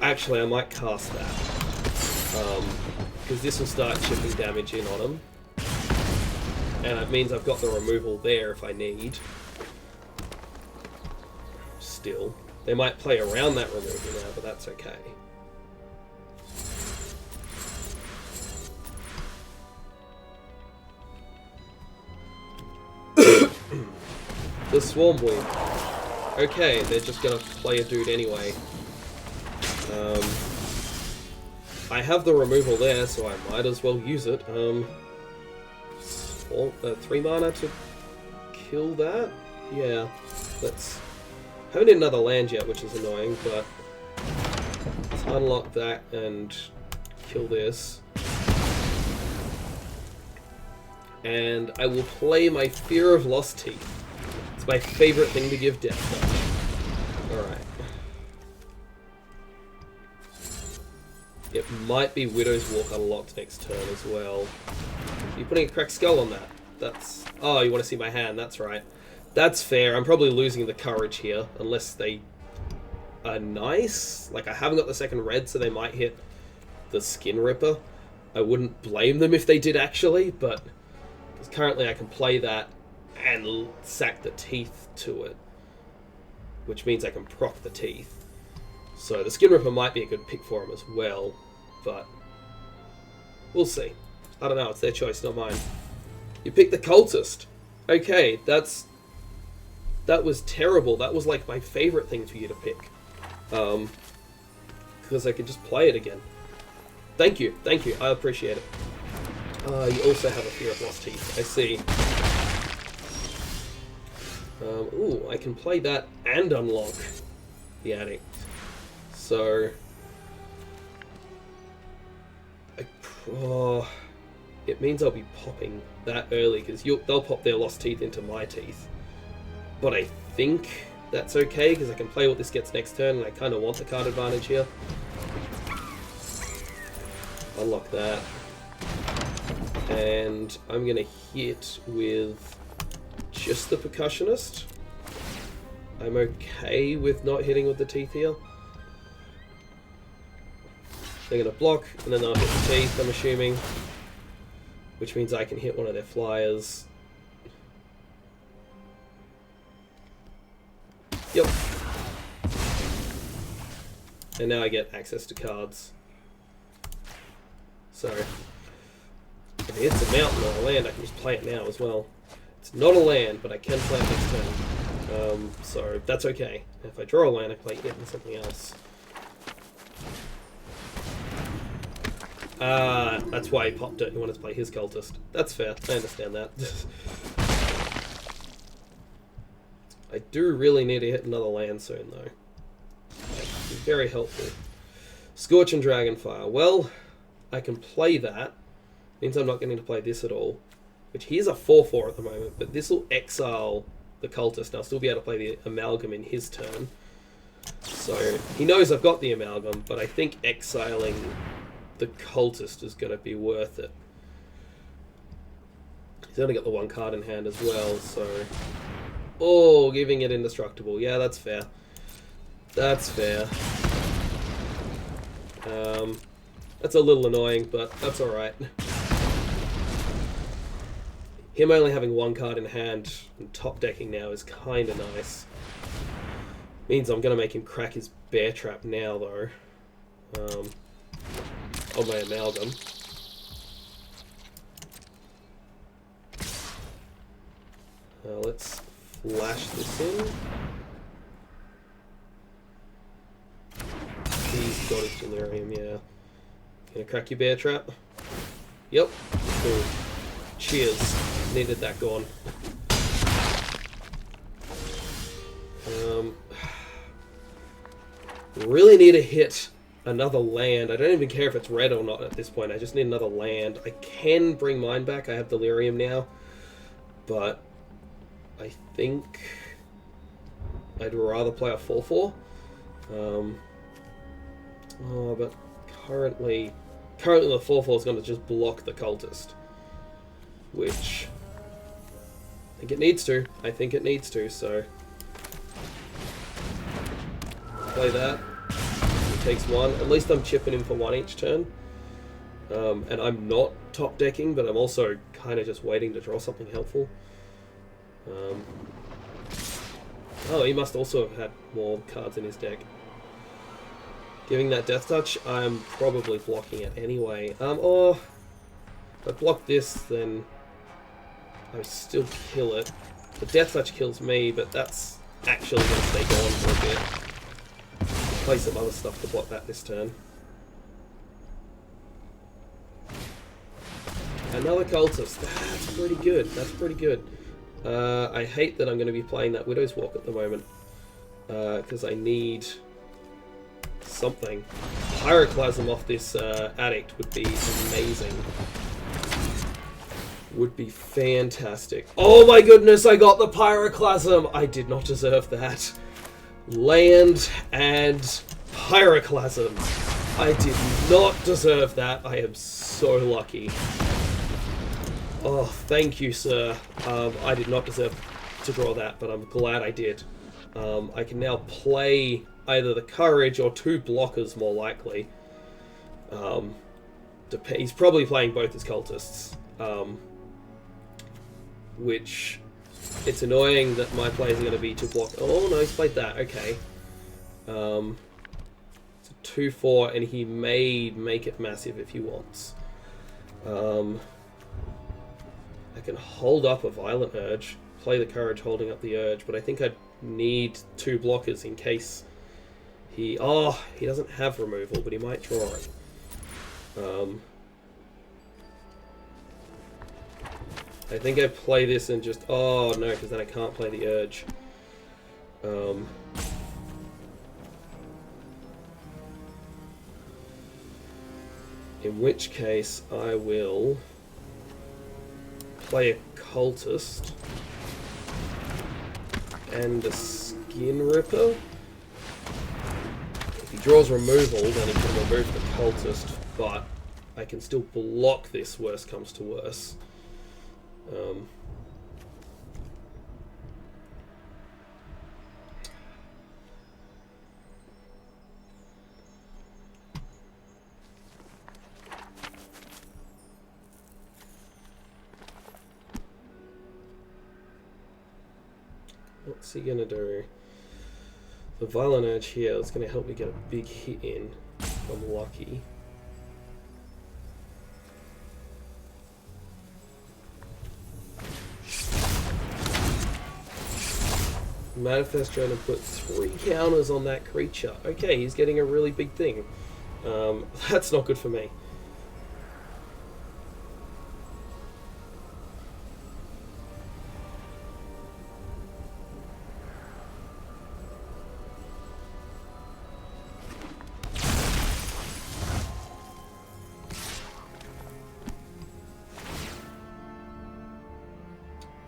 Actually, I might cast that. Because this will start chipping damage in on them. And it means I've got the removal there if I need. still. They might play around that removal now, but that's okay. The Swarmweed. Okay, they're just gonna play a dude anyway. I have the removal there, so I might as well use it. 3 mana to kill that? Yeah, let's... Haven't hit another land yet, which is annoying, but... Let's unlock that and kill this. And I will play my Fear of Lost Teeth. It's my favorite thing to give Death Touch. Alright. It might be Widow's Walk unlocked next turn as well. You're putting a cracked skull on that. That's... Oh, you want to see my hand, that's right. That's fair. I'm probably losing the courage here, unless they are nice. Like, I haven't got the second red, so they might hit the Skin Ripper. I wouldn't blame them if they did, actually, but... Because currently I can play that and sack the teeth to it. Which means I can proc the teeth. So the Skin Ripper might be a good pick for him as well, but we'll see. I don't know, it's their choice, not mine. You picked the Cultist. Okay, that was terrible. That was like my favorite thing for you to pick. Because I could just play it again. Thank you, I appreciate it. You also have a Fear of Lost Teeth, I see. Ooh, I can play that and unlock the Addict. So, it means I'll be popping that early, because they'll pop their Lost Teeth into my teeth. But I think that's okay, because I can play what this gets next turn, and I kind of want the card advantage here. Unlock that. And I'm going to hit with just the Percussionist. I'm okay with not hitting with the teeth here. They're going to block, and then they'll hit the teeth, I'm assuming. Which means I can hit one of their flyers. Yep. And now I get access to cards. So, if it's a mountain or a land, I can just play it now as well. It's not a land, but I can play it next turn. So that's okay. If I draw a land, I play it and something else. That's why he popped it. He wanted to play his Cultist. That's fair. I understand that. I do really need to hit another land soon, though. That'd be very helpful. Scorch and Dragonfire. Well, I can play that. Means I'm not getting to play this at all. Which he is a 4/4 at the moment, but this will exile the Cultist, and I'll still be able to play the Amalgam in his turn. So, he knows I've got the Amalgam, but I think exiling the Cultist is going to be worth it. He's only got the one card in hand as well, so... Oh, giving it indestructible. Yeah, that's fair. That's fair. That's a little annoying, but that's alright. Him only having one card in hand and top decking now is kind of nice. Means I'm going to make him crack his Bear Trap now, though. On my Amalgam. Let's flash this in. He's got his Delirium, yeah. Gonna crack your Bear Trap? Yep. Cool. Cheers. Needed that gone. Really need to hit another land. I don't even care if it's red or not at this point. I just need another land. I can bring mine back. I have Delirium now. But I think I'd rather play a 4/4. But currently the 4/4 is going to just block the Cultist. Which I think it needs to. So play that. He takes one. At least I'm chipping him for one each turn. And I'm not top decking, but I'm also kind of just waiting to draw something helpful. Oh, he must also have had more cards in his deck. Giving that Death Touch, I'm probably blocking it anyway. Or if I block this, then I still kill it. The Death Touch kills me, but that's actually going to stay gone for a bit. Play some other stuff to block that this turn. Another Cultist. That's pretty good. That's pretty good. I hate that I'm going to be playing that Widow's Walk at the moment. Because I need something. Pyroclasm off this Addict would be amazing. Would be fantastic. Oh my goodness, I got the Pyroclasm! I did not deserve that. Land and Pyroclasm. I did not deserve that. I am so lucky. Oh, thank you, sir. I did not deserve to draw that, but I'm glad I did. I can now play either the Courage or two blockers, more likely. He's probably playing both his Cultists. Which, it's annoying that my plays are going to be to block. Oh no, he's played that. Okay. It's a 2/4, and he may make it massive if he wants. I can hold up a Violent Urge, play the Courage holding up the Urge, but I think I'd need two blockers in case he... Oh, he doesn't have removal, but he might draw it. I think I play this and just... Oh, no, because then I can't play the Urge. In which case, I will play a Cultist and a Skin Ripper. If he draws removal, then he can remove the Cultist, but I can still block this, worst comes to worse. What's he gonna do? The Violent Urge here is gonna help me get a big hit in if I'm lucky. Manifest trying to put 3 counters on that creature. Okay, he's getting a really big thing. That's not good for me.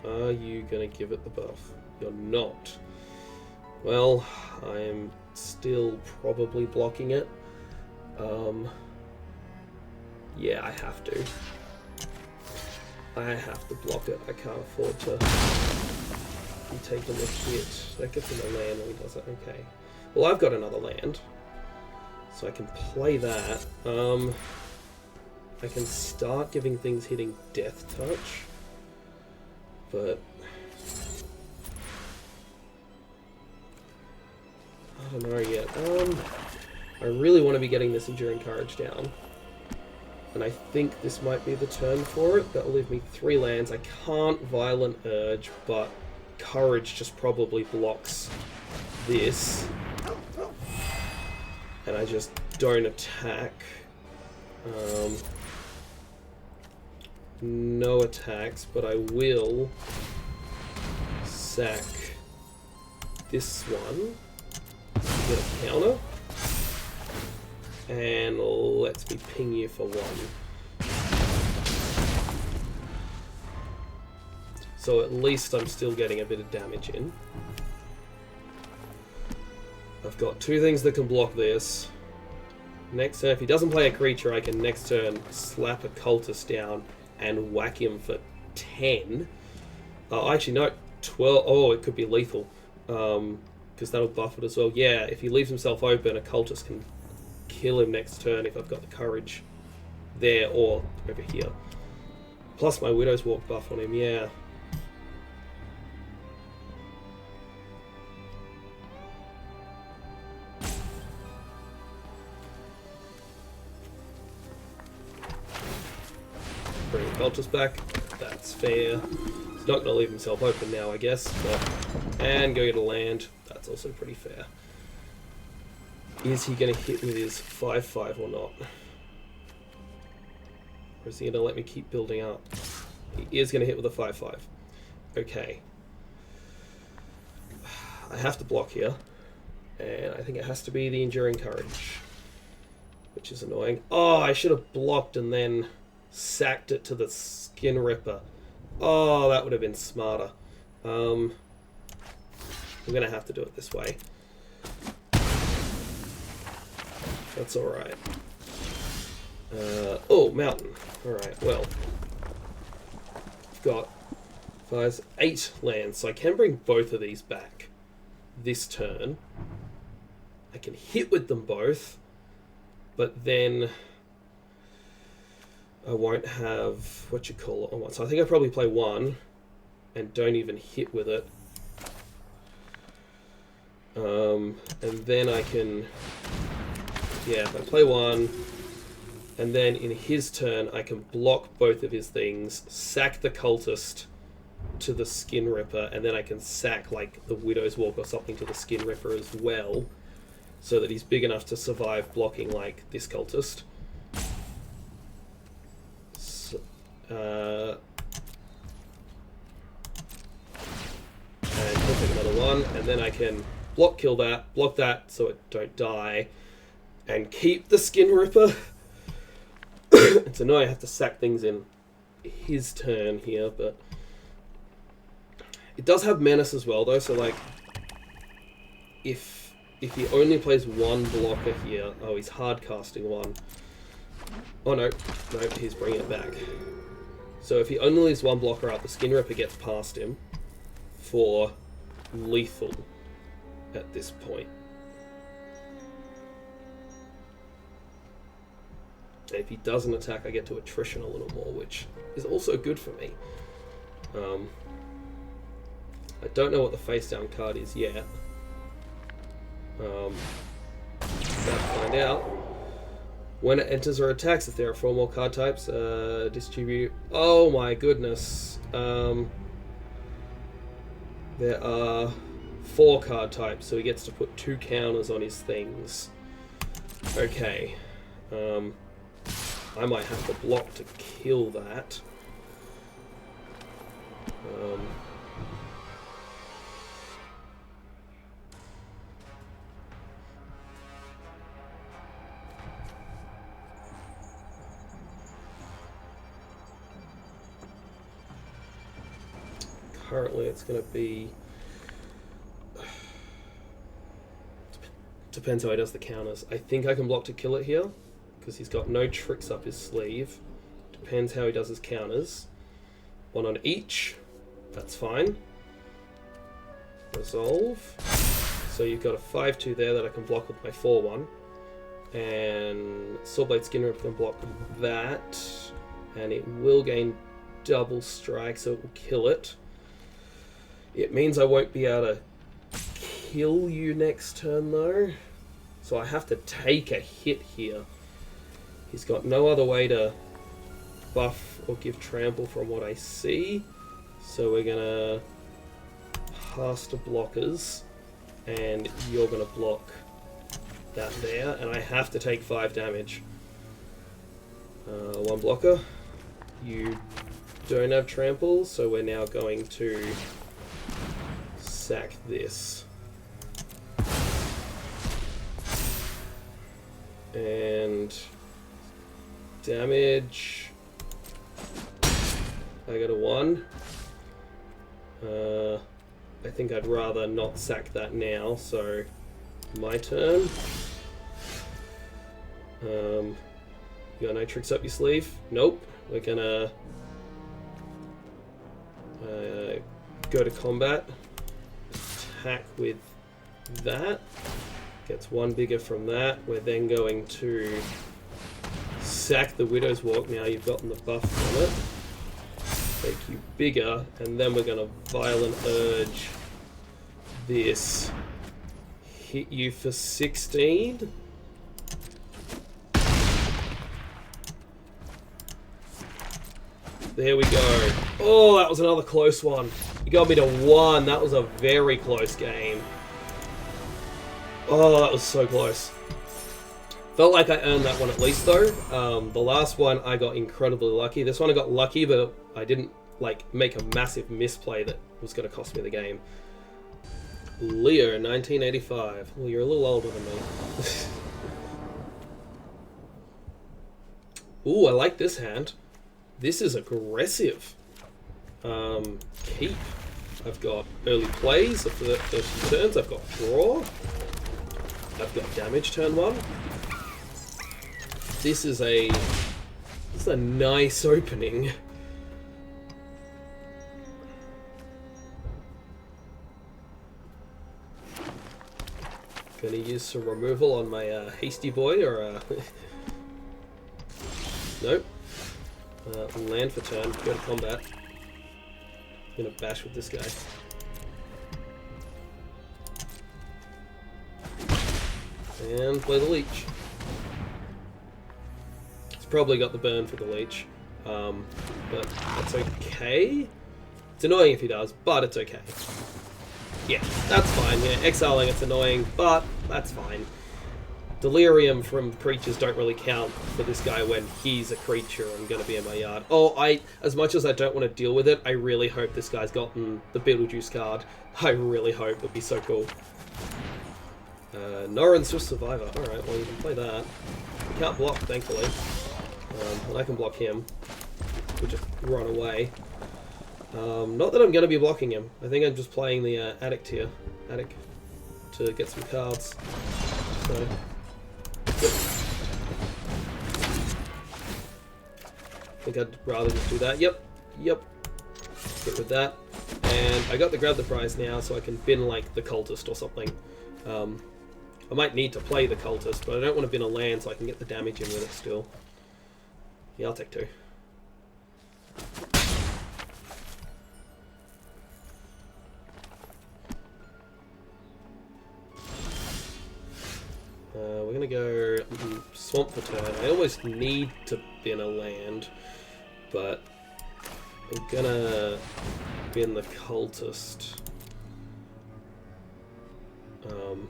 Are you gonna give it the buff? You're not. Well, I am still probably blocking it. Yeah, I have to. I have to block it. I can't afford to be taking the hit. That gets him a land when he does it. Okay. Well, I've got another land, so I can play that. I can start giving things hitting Death Touch, but I don't know yet. I really want to be getting this Enduring Courage down. And I think this might be the turn for it. That'll leave me 3 lands. I can't Violent Urge, but Courage just probably blocks this. And I just don't attack. No attacks, but I will sack this one. Get a counter. And let's be ping you for 1. So at least I'm still getting a bit of damage in. I've got 2 things that can block this. Next turn, if he doesn't play a creature, I can next turn slap a Cultist down and whack him for 10. Actually, no, 12. Oh, it could be lethal. Because that'll buff it as well. Yeah, if he leaves himself open, a Cultist can kill him next turn if I've got the Courage there or over here. Plus my Widow's Walk buff on him, yeah. cultist back. That's fair. He's not going to leave himself open now, I guess. But, and go get a land. That's also pretty fair. Is he going to hit with his 5/5 or not? Or is he going to let me keep building up? He is going to hit with a 5/5. Okay. I have to block here. And I think it has to be the Enduring Courage. Which is annoying. Oh, I should have blocked and then sacked it to the Skin Ripper. Oh, that would have been smarter. We're going to have to do it this way. That's alright. Oh, mountain. Alright, well. I've got 8 lands, so I can bring both of these back this turn. I can hit with them both, but then I won't have, what you call it, on one. So I think I probably play one and don't even hit with it. And then I can, yeah, if I play one, and then in his turn I can block both of his things, sack the cultist to the Skin Ripper, and then I can sack like the Widow's Walk or something to the Skin Ripper as well, so that he's big enough to survive blocking like this cultist. So, and he'll take another one, and then I can block that so it don't die, and keep the Skin Ripper. It's annoying I have to sack things in his turn here, but it does have Menace as well though, so like if he only plays one blocker here, oh, he's hard casting one. Oh no, he's bringing it back. So if he only leaves one blocker out, the Skin Ripper gets past him for lethal at this point. And if he doesn't attack, I get to attrition a little more, which is also good for me. I don't know what the face down card is yet. About to find out. When it enters or attacks, if there are 4 more card types, distribute. Oh my goodness. There are 4 card types, so he gets to put 2 counters on his things. Okay. I might have to block to kill that. Currently it's going to be... Depends how he does the counters. I think I can block to kill it here, because he's got no tricks up his sleeve. Depends how he does his counters. 1 on each. That's fine. Resolve. So you've got a 5/2 there that I can block with my 4/1. And Swordblade Skin Ripper can block that. And it will gain double strike, so it will kill it. It means I won't be able to kill you next turn though. So I have to take a hit here. He's got no other way to buff or give trample from what I see. So we're gonna pass to blockers, and you're gonna block that there, and I have to take 5 damage. 1 blocker. You don't have trample, so we're now going to sack this. And damage. I got a 1. I think I'd rather not sack that now, so my turn. You got no tricks up your sleeve? Nope. We're gonna go to combat. Attack with that. Gets 1 bigger from that. We're then going to sack the Widow's Walk. Now you've gotten the buff from it. Make you bigger, and then we're going to Violent Urge this. Hit you for 16. There we go. Oh, that was another close one. You got me to 1. That was a very close game. Oh, that was so close. Felt like I earned that one at least, though. The last one, I got incredibly lucky. This one I got lucky, but I didn't like make a massive misplay that was going to cost me the game. Leo, 1985. Well, you're a little older than me. Ooh, I like this hand. This is aggressive. Keep. I've got early plays for the first few turns. I've got draw. I've got damage turn 1. This is a nice opening. Gonna use some removal on my hasty boy, or nope. Land for turn. Go to combat. I'm gonna bash with this guy. And play the leech. He's probably got the burn for the leech, but that's okay. It's annoying if he does, but it's okay. Yeah, that's fine. Yeah, exiling it's annoying, but that's fine. Delirium from creatures don't really count for this guy when he's a creature and going to be in my yard. Oh, as much as I don't want to deal with it, I really hope this guy's gotten the Beetlejuice card. I really hope. It'd be so cool. Norrin's Swift Survivor. Alright, well you can play that. You can't block, thankfully. And I can block him. We'll just run away. Not that I'm going to be blocking him. I think I'm just playing the Attic tier. Attic. To get some cards. So, yep. I think I'd rather just do that. Yep. Get with that. And I got to grab the prize now so I can bin like the cultist or something. I might need to play the cultist, but I don't want to bin a land so I can get the damage in with it still. Yeah, I'll take 2. We're gonna go swamp for turn. I always need to bin a land, but I'm gonna bin the cultist. I'm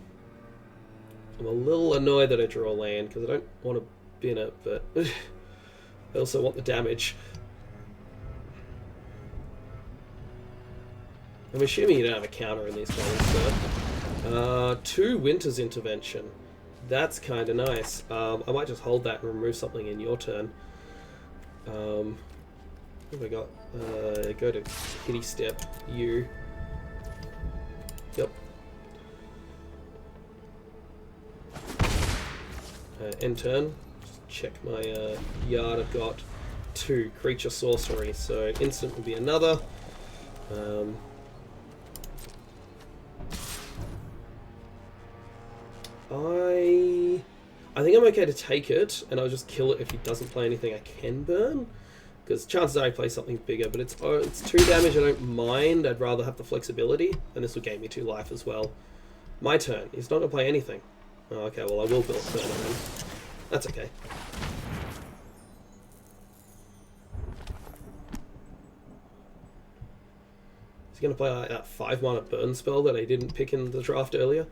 a little annoyed that I draw a land because I don't want to bin it, but I also want the damage. I'm assuming you don't have a counter in these games, so 2 Winter's Intervention. That's kind of nice. I might just hold that and remove something in your turn. What have I got? Go to Kitty Step. You. Yep. End turn. Just check my yard. I've got 2 creature sorcery, so instant will be another. I think I'm okay to take it, and I'll just kill it if he doesn't play anything I can burn. Because chances are I play something bigger, but it's 2 damage I don't mind. I'd rather have the flexibility, and this will gain me 2 life as well. My turn. He's not going to play anything. Oh, okay, well I will build burn on him. That's okay. He's going to play like that 5-mana burn spell that I didn't pick in the draft earlier.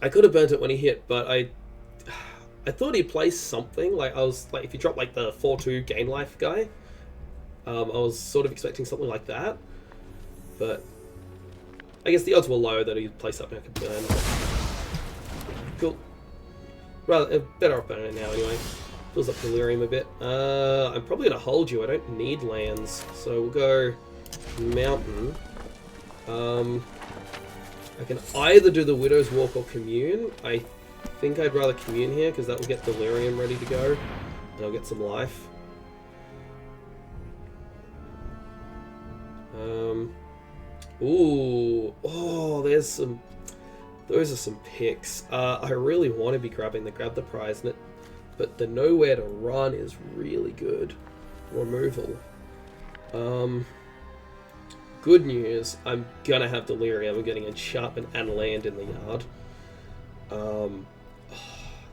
I could have burnt it when he hit, but I thought he'd play something. Like, I was like, if you drop like the 4/2 gain life guy, I was sort of expecting something like that. But I guess the odds were low that he'd play something I could burn. Cool. Rather, better off burning it now anyway. Fills up Delirium a bit. I'm probably going to hold you. I don't need lands. So we'll go Mountain. I can either do the Widow's Walk or Commune. I think I'd rather Commune here because that will get Delirium ready to go. And I'll get some life. Ooh. Oh, there's some... Those are some picks. I really want to be grabbing the Grab the Prize, but the Nowhere to Run is really good. Removal. Good news, I'm gonna have Delirium. I'm getting Enchantment and land in the yard.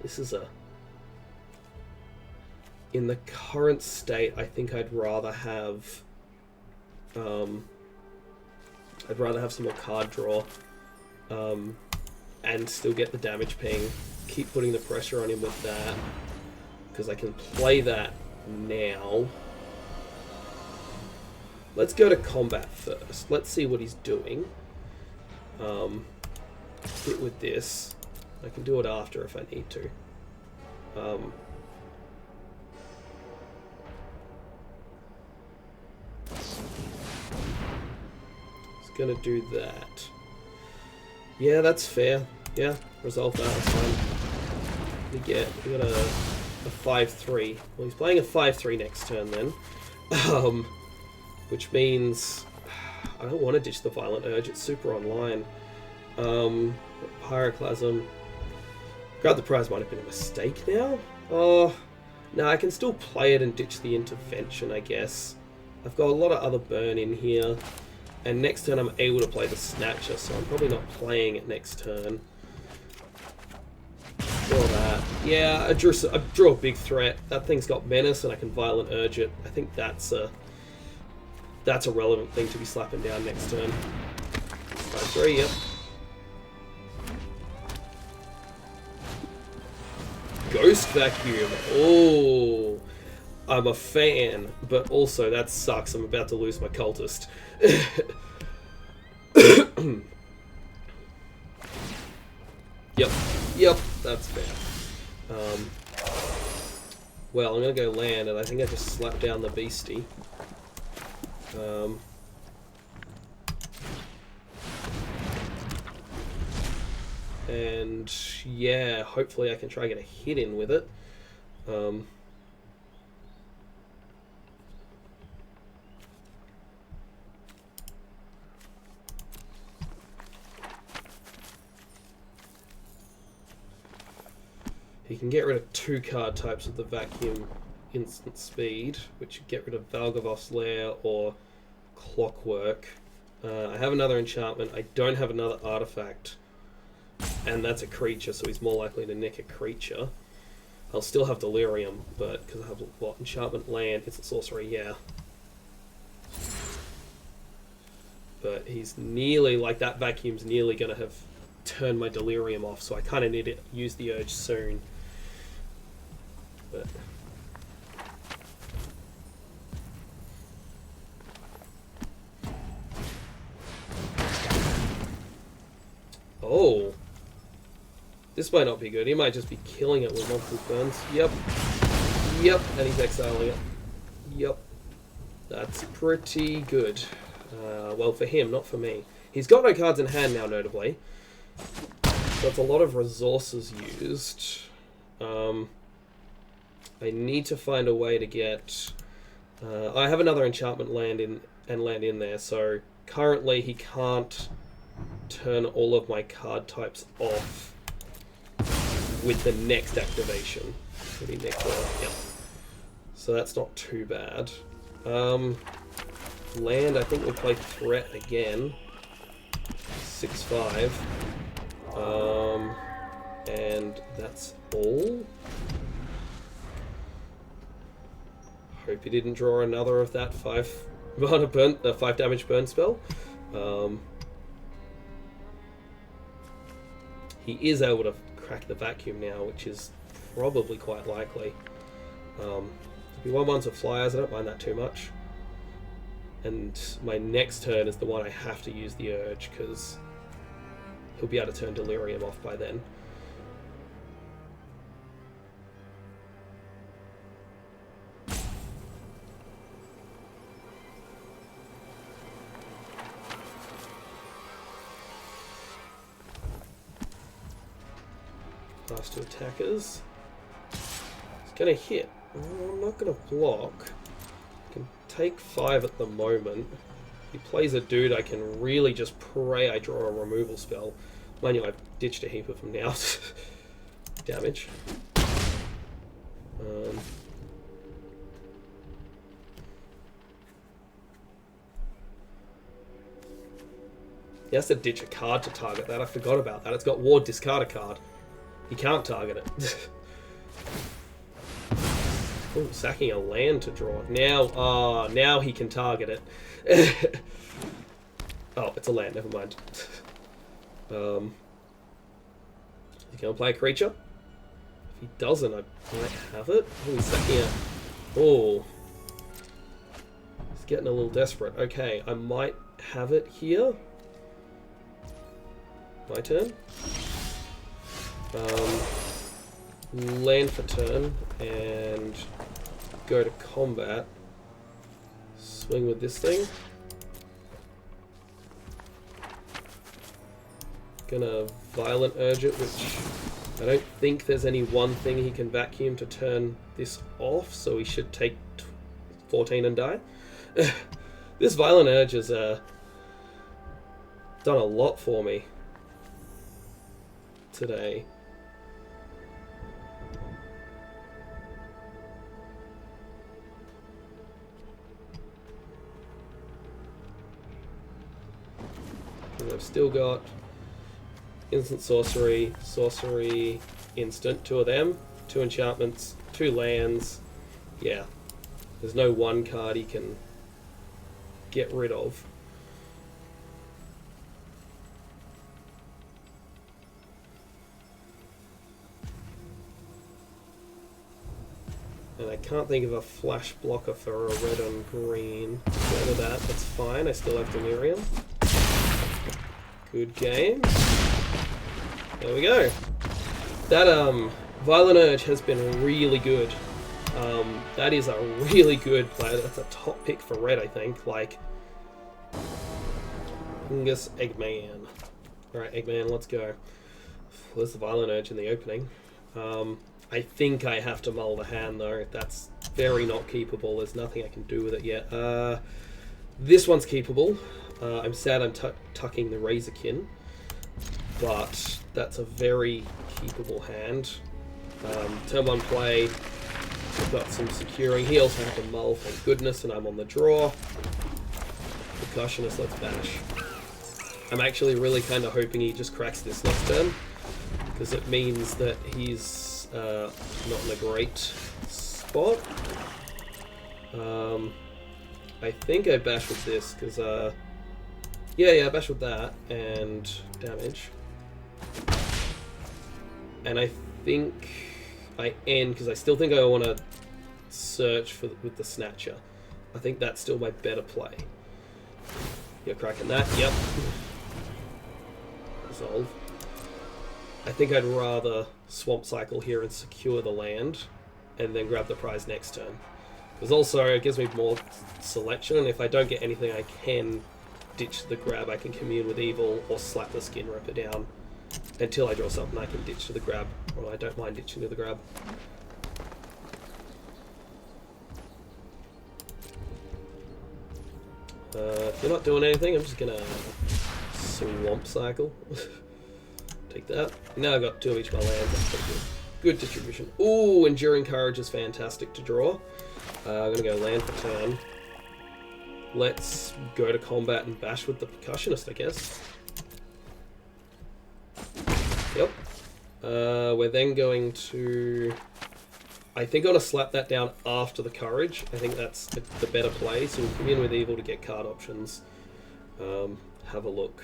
This is a in the current state, I think I'd rather have some more card draw, and still get the damage ping. Keep putting the pressure on him with that, because I can play that now. Let's go to combat first. Let's see what he's doing. Hit with this. I can do it after if I need to. It's gonna do that. Yeah, that's fair. Yeah, resolve that. That's fine. We got a 5-3. Well, he's playing a 5-3 next turn then. Which means I don't want to ditch the Violent Urge. It's super online. Pyroclasm. Grab the prize might have been a mistake now. Oh, no, I can still play it and ditch the intervention, I guess. I've got a lot of other burn in here. And next turn I'm able to play the Snatcher, so I'm probably not playing it next turn. Draw that. Yeah, I drew a big threat. That thing's got Menace and I can Violent Urge it. I think that's a relevant thing to be slapping down next turn. 5-3, yep. Ghost Vacuum. Oh, I'm a fan, but also that sucks. I'm about to lose my cultist. Yep, that's fair. Well, I'm gonna go land, and I think I just slapped down the beastie. And yeah, hopefully I can try and get a hit in with it. He can get rid of 2 card types of the Vacuum instant speed, which get rid of Valgavoth's Lair or Clockwork. I have another enchantment. I don't have another artifact. And that's a creature, so he's more likely to nick a creature. I'll still have Delirium, but because I have what? Enchantment, land, it's a sorcery, yeah. But he's nearly, like that Vacuum's nearly going to have turned my Delirium off, so I kind of need to use the Urge soon. But oh, this might not be good. He might just be killing it with multiple burns. Yep, and he's exiling it. Yep, that's pretty good. Well, for him, not for me. He's got no cards in hand now, notably. So it's a lot of resources used. I need to find a way to get... I have another enchantment land in there, so currently he can't turn all of my card types off with the next activation. Yep. So that's not too bad. Land, I think we'll play Threat again. 6-5. And that's all. Hope he didn't draw another of that 5 damage burn spell. He is able to crack the Vacuum now, which is probably quite likely. If he 1/1s with flyers, I don't mind that too much. And my next turn is the one I have to use the Urge, because he'll be able to turn Delirium off by then. Last 2 attackers. It's going to hit. Oh, I'm not going to block. I can take 5 at the moment. If he plays a dude, I can really just pray I draw a removal spell. Mind you, I've ditched a heap of them now. Damage. He has to ditch a card to target that. I forgot about that. It's got Ward, discard a card. He can't target it. Ooh, sacking a land to draw. Now, now he can target it. Oh, it's a land, never mind. You gonna play a creature? If he doesn't, I might have it. Oh, he's sacking it. Oh. He's getting a little desperate. Okay, I might have it here. My turn. Land for turn and go to combat. Swing with this thing. Gonna Violent Urge it, which I don't think there's any one thing he can vacuum to turn this off, so he should take 14 and die. This Violent Urge has done a lot for me today. And I've still got instant sorcery, sorcery, instant, 2 of them, 2 enchantments, 2 lands. Yeah, there's no one card he can get rid of. And I can't think of a flash blocker for a red on green. Instead of that, that's fine. I still have Delirium. Good game. There we go. That Violent Urge has been really good. That is a really good player. That's a top pick for red, I think. Like, Fungus Eggman. Alright, Eggman, let's go. There's the Violent Urge in the opening. I think I have to mull the hand, though. That's very not keepable. There's nothing I can do with it yet. This one's keepable. I'm sad I'm tucking the Razorkin, but that's a very keepable hand. Turn 1 play, I've got some securing. He also had to mull, thank goodness, and I'm on the draw. Percussionist, let's bash. I'm actually really kind of hoping he just cracks this next turn, because it means that he's not in a great spot. I think I bash with this, because yeah, bash with that, and damage. And I think I end, because I still think I want to search for with the Snatcher. I think that's still my better play. You're cracking that, yep. Resolve. I think I'd rather Swamp Cycle here and secure the land, and then grab the prize next turn. Because also, it gives me more selection, and if I don't get anything, I can ditch the grab. I can commune with evil, or slap the Skin Ripper down. Until I draw something, I can ditch to the grab. Or I don't mind ditching to the grab. If you're not doing anything, I'm just gonna Swamp Cycle. Take that. Now I've got 2 of each of my lands. That's pretty good. Good distribution. Ooh, Enduring Courage is fantastic to draw. I'm gonna go land for turn. Let's go to combat and bash with the Percussionist, I guess. Yep. We're then going to... I think I'm going to slap that down after the Courage. I think that's the better play. So we'll come in with Evil to get card options. Have a look.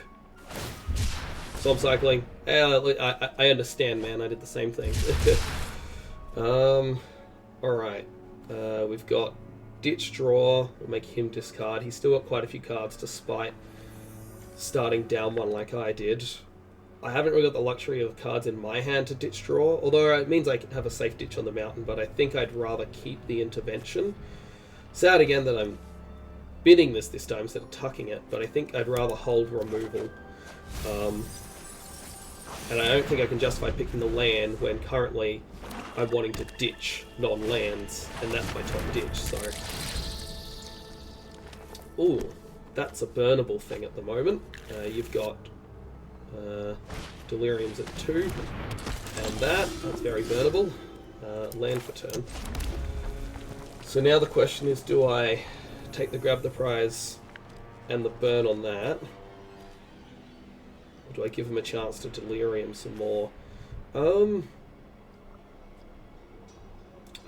Swamp Cycling. I understand, man. I did the same thing. Alright. We've got Ditch Draw. We'll make him discard. He's still got quite a few cards despite starting down 1 like I did. I haven't really got the luxury of cards in my hand to ditch draw, although it means I can have a safe ditch on the mountain, but I think I'd rather keep the intervention. Sad again that I'm bidding this time instead of tucking it, but I think I'd rather hold removal. And I don't think I can justify picking the land when currently I'm wanting to ditch non-lands, and that's my top ditch, so... Ooh, that's a burnable thing at the moment. You've got... Delirium's at 2, and that's very burnable. Land for turn. So now the question is, do I take the grab the prize and the burn on that, or do I give him a chance to Delirium some more?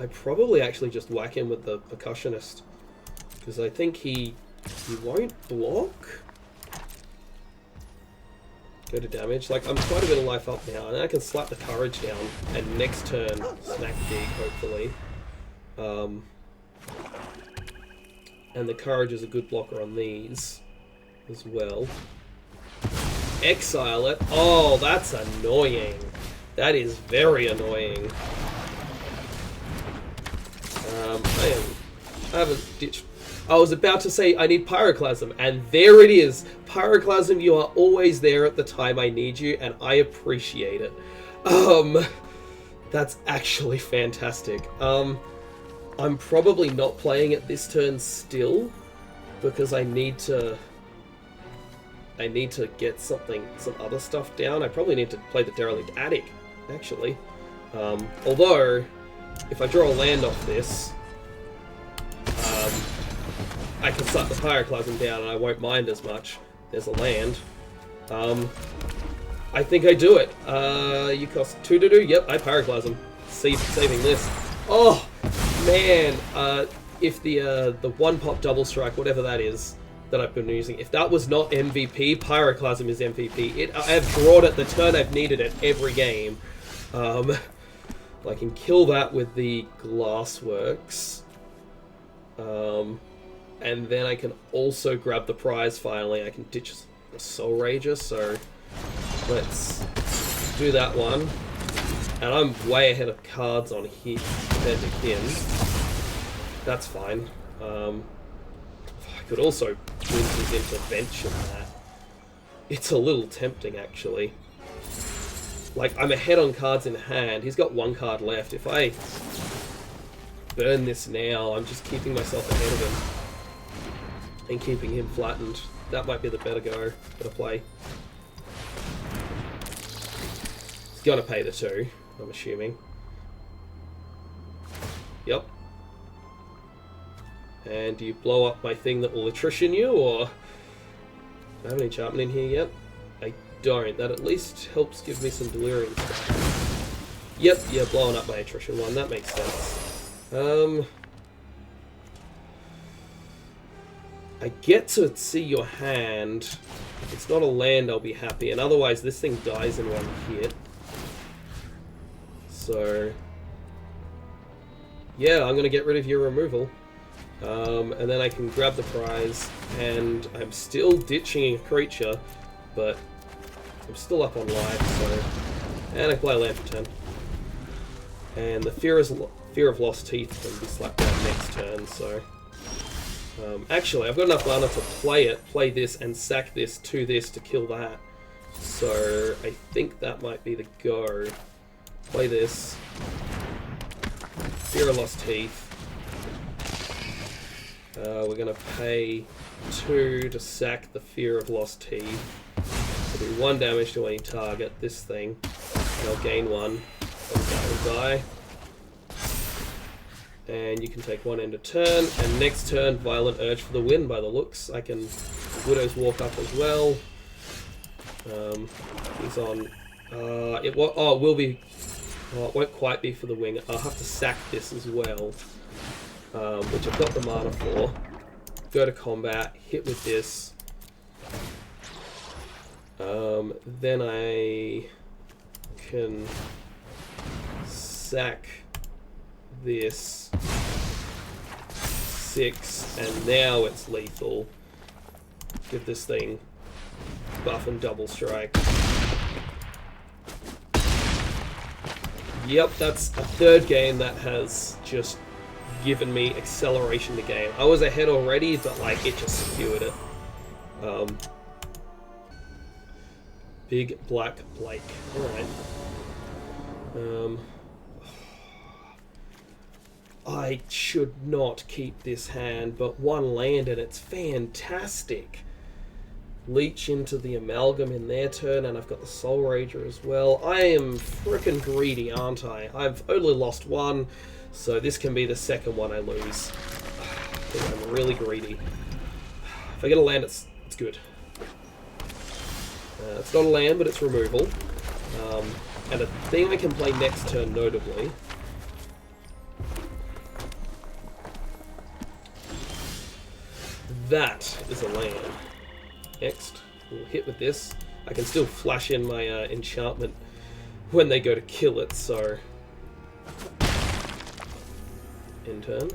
I probably actually just whack him with the Percussionist, because I think he won't block. Go to damage. Like, I'm quite a bit of life up now, and I can slap the Courage down, and next turn, smack Dig, hopefully. And the Courage is a good blocker on these as well. Exile it. Oh, that's annoying. That is very annoying. I haven't ditched. I was about to say I need Pyroclasm, and there it is. Pyroclasm, you are always there at the time I need you, and I appreciate it. That's actually fantastic. I'm probably not playing it this turn still, because I need to get some other stuff down. I probably need to play the Derelict Attic, actually. Although, if I draw a land off this, I can slap the Pyroclasm down and I won't mind as much. There's a land. I think I do it. You cost 2 to do? Yep, I Pyroclasm. Saving this. Oh, man. If the 1-pop double strike, whatever that is, that I've been using, if that was not MVP, Pyroclasm is MVP. I have brought it the turn I've needed it every game. I can kill that with the Glassworks. And then I can also grab the prize finally. I can ditch a Soul Rager, so let's do that one. And I'm way ahead of cards on here compared to him. That's fine. I could also win his intervention that. It's a little tempting, actually. Like, I'm ahead on cards in hand. He's got 1 card left. If I burn this now, I'm just keeping myself ahead of him and keeping him flattened. That might be the better play. He's gonna pay the 2, I'm assuming. Yep. And do you blow up my thing that will attrition you, or... Do I have any enchantment in here yet? I don't. That at least helps give me some delirium stuff. Yep, yeah, blowing up my attrition one. That makes sense. I get to see your hand. If it's not a land, I'll be happy. And otherwise, this thing dies in 1 hit. So... yeah, I'm going to get rid of your removal. And then I can grab the prize. And I'm still ditching a creature, but I'm still up on life, so... and I play a land for 10. And the Fear of Lost Teeth can be slapped down next turn, so... actually, I've got enough mana to play this, and sack this to kill that. So, I think that might be the go. Play this. Fear of Lost Teeth. We're going to pay 2 to sack the Fear of Lost Teeth. It'll do 1 damage to any target, this thing. And I'll gain 1. And that will die. And you can take 1 end of turn, and next turn, Violent Urge for the win by the looks. I can Widow's Walk up as well. He's on... it will be... oh, it won't quite be for the wing. I'll have to sack this as well, which I've got the mana for. Go to combat, hit with this. Then I can sack this 6, and now it's lethal. Give this thing buff and double strike. Yep, that's a 3rd game that has just given me acceleration to game. I was ahead already, but like it just skewered it. Big Black Blake. Alright. I should not keep this hand, but 1 land and it's fantastic. Leech into the Amalgam in their turn, and I've got the Soul Rager as well. I am frickin' greedy, aren't I? I've only lost 1, so this can be the 2nd one I lose. I think I'm really greedy. If I get a land, it's good. It's not a land, but it's removal. And a thing I can play next turn, notably, That is a land. Next, we'll hit with this. I can still flash in my enchantment when they go to kill it, so... In turn.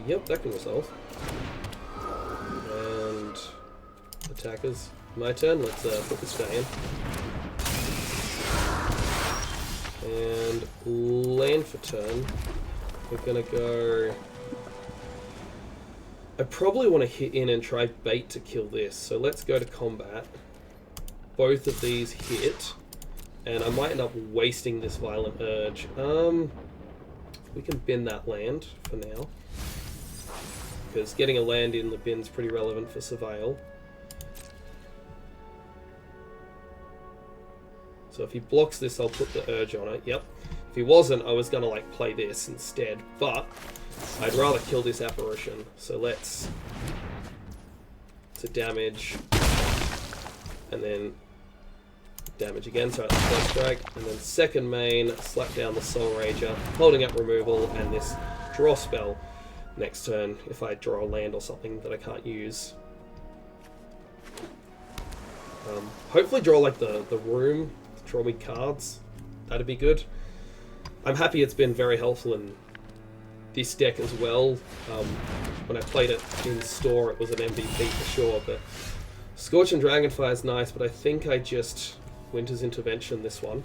Yep, that can resolve. And attackers, my turn. Let's put this guy in. And land for turn. We're gonna go. I probably want to hit in and try bait to kill this. So let's go to combat. Both of these hit, and I might end up wasting this violent urge. We can bin that land for now, because getting a land in the bin's pretty relevant for surveil. So if he blocks this, I'll put the urge on it. Yep. If he wasn't, I was gonna like play this instead, but I'd rather kill this apparition. So let's damage, and then damage again, so it's first strike, and then second main, slap down the Soul Rager, holding up removal, and this draw spell next turn if I draw a land or something that I can't use. Hopefully draw like the room, draw me cards, that'd be good. I'm happy it's been very helpful in this deck as well. When I played it in store, it was an MVP for sure, but Scorch and Dragonfire is nice, but I think I just Winter's Intervention this one.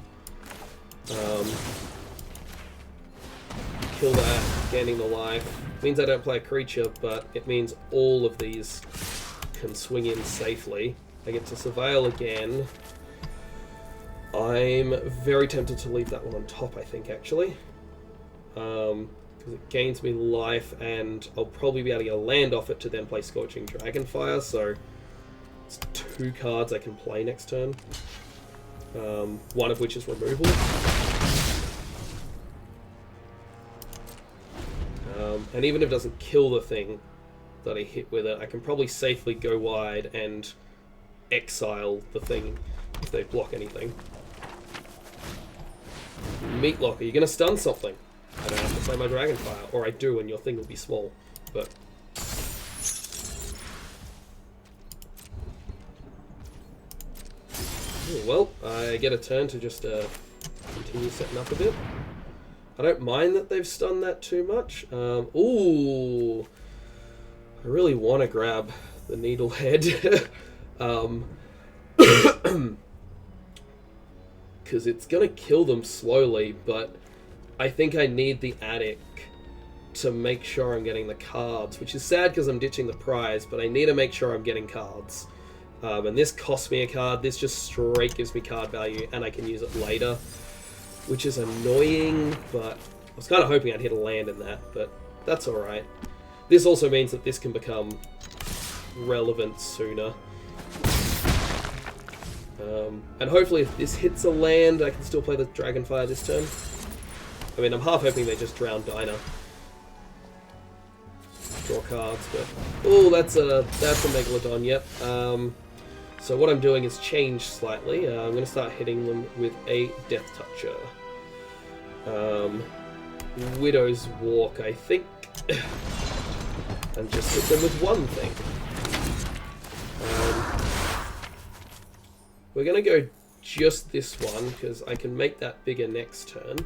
Kill that, gaining the life. Means I don't play a creature, but it means all of these can swing in safely. I get to surveil again. I'm very tempted to leave that one on top, I think, actually. Because it gains me life, and I'll probably be able to get a land off it to then play Scorching Dragonfire, so it's 2 cards I can play next turn. One of which is removal. And even if it doesn't kill the thing that I hit with it, I can probably safely go wide and exile the thing if they block anything. Meatlock, are you going to stun something? I don't have to play my Dragonfire, or I do and your thing will be small, but... Well, I get a turn to just continue setting up a bit. I don't mind that they've stunned that too much. Ooh, I really want to grab the Needlehead. Because it's going to kill them slowly, but I think I need the Attic to make sure I'm getting the cards, which is sad because I'm ditching the prize, but I need to make sure I'm getting cards. And this costs me a card. This just straight gives me card value, and I can use it later, which is annoying, but I was kind of hoping I'd hit a land in that, but that's alright. This also means that this can become relevant sooner. And hopefully if this hits a land, I can still play the Dragonfire this turn. I mean, I'm half hoping they just drown Dinah. Draw cards, but... Oh, that's a Megalodon, yep. So what I'm doing is change slightly. I'm going to start hitting them with a Death Toucher. Widow's Walk, I think. And just hit them with one thing. We're going to go just this one, because I can make that bigger next turn.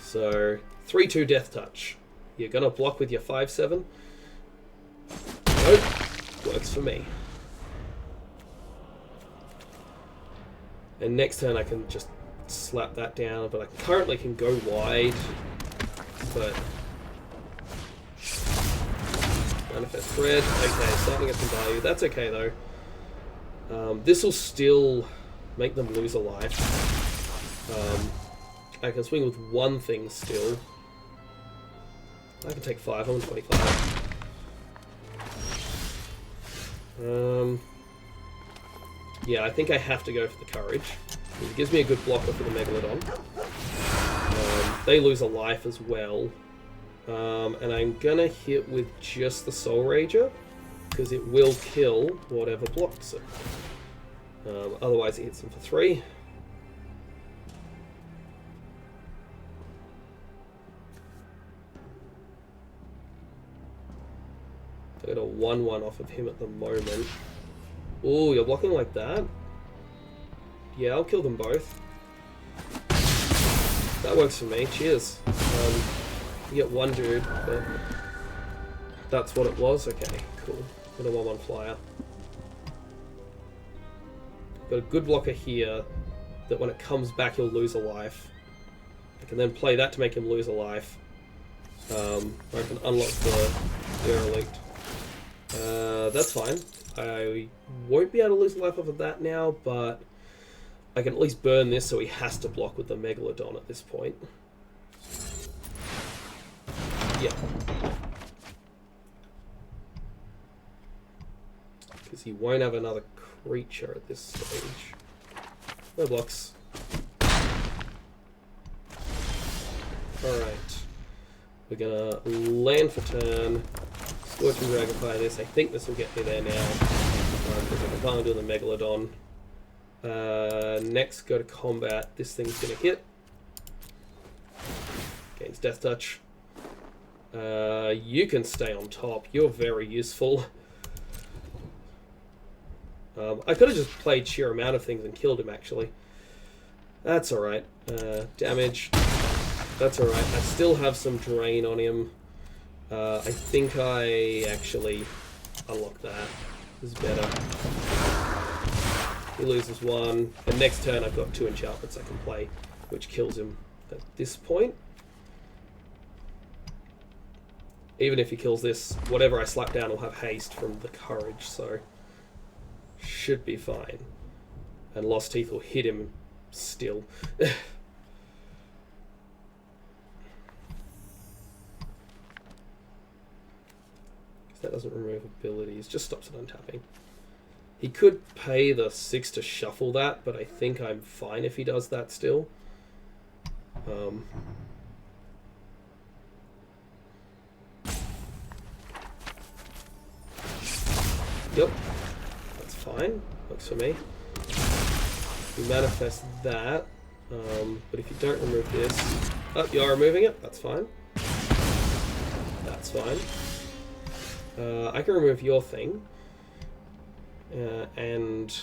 So, 3-2 Death Touch. You're going to block with your 5-7. Nope. Works for me. And next turn I can just slap that down, but I currently can go wide. But... Manifest Thread. Okay, starting to get some value. That's okay though. This will still make them lose a life. I can swing with one thing still. I can take 5, I'm on 25. Yeah, I think I have to go for the Courage. It gives me a good blocker for the Megalodon. They lose a life as well. And I'm gonna hit with just the Soul Rager, because it will kill whatever blocks it. Otherwise it hits them for 3. get a 1/1 off of him at the moment. Oh, you're blocking like that? Yeah, I'll kill them both. That works for me. Cheers. You get one dude, but that's what it was. Okay, cool. Got a 1/1 flyer. Got a good blocker here that when it comes back he'll lose a life. I can then play that to make him lose a life. Or I can unlock the derelict. That's fine. I won't be able to lose a life off of that now, but I can at least burn this so he has to block with the Megalodon at this point. Yeah. Because he won't have another creature at this stage. No blocks. Alright. We're gonna land for turn. Scorching Dragonfire this. I think this will get me there now. Because I can finally do the Megalodon. Next, go to combat. This thing's gonna hit. Gains Death Touch. You can stay on top. You're very useful. I could have just played sheer amount of things and killed him, actually. That's alright. Damage. That's alright. I still have some drain on him. I think I actually unlock that. This is better. He loses one. And next turn I've got 2 enchantments I can play, which kills him at this point. Even if he kills this, whatever I slap down will have haste from the courage, so should be fine. And Lost Teeth will hit him still. That doesn't remove abilities, just stops it untapping. He could pay the 6 to shuffle that, but I think I'm fine if he does that still. Yep, that's fine, works for me. You manifest that, but if you don't remove this... Oh, you are removing it, that's fine. That's fine. I can remove your thing, and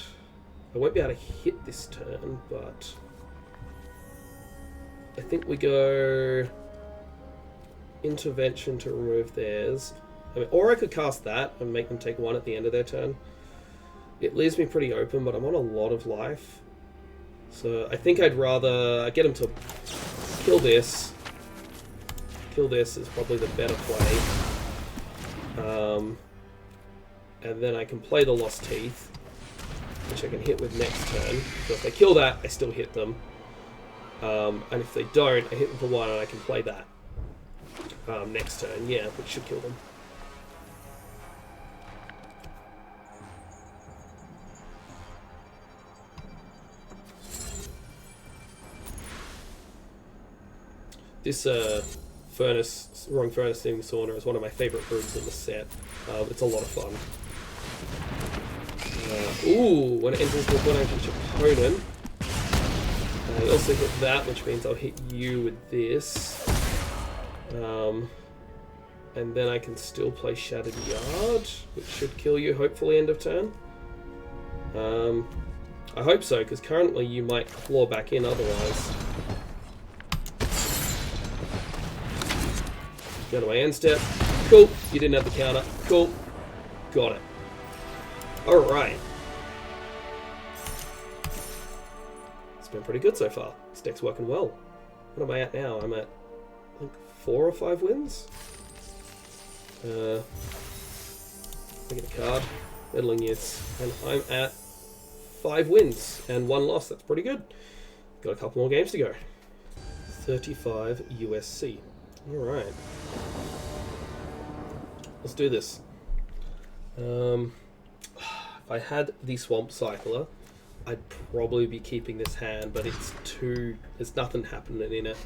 I won't be able to hit this turn, but I think we go intervention to remove theirs. I mean, or I could cast that and make them take 1 at the end of their turn. It leaves me pretty open, but I'm on a lot of life, so I think I'd rather get them to kill this. Kill this is probably the better play. And then I can play the Lost Teeth, which I can hit with next turn. So if they kill that, I still hit them. And if they don't, I hit them for 1 and I can play that next turn, yeah, which should kill them. This Roaring Furnace Steaming Sauna is one of my favourite brews in the set. It's a lot of fun. When it enters the opponent, each opponent. I also hit that, which means I'll hit you with this. And then I can still play Shattered Yard, which should kill you, hopefully, end of turn. I hope so, because currently you might claw back in otherwise. Go to my end step. Cool. You didn't have the counter. Cool. Got it. Alright. It's been pretty good so far. This deck's working well. What am I at now? I'm at, I think, 4 or 5 wins? I get a card. Meddling Youths. And I'm at 5 wins and 1 loss. That's pretty good. Got a couple more games to go. 35 USC. Alright. Let's do this. If I had the Swamp Cycler, I'd probably be keeping this hand, but there's nothing happening in it.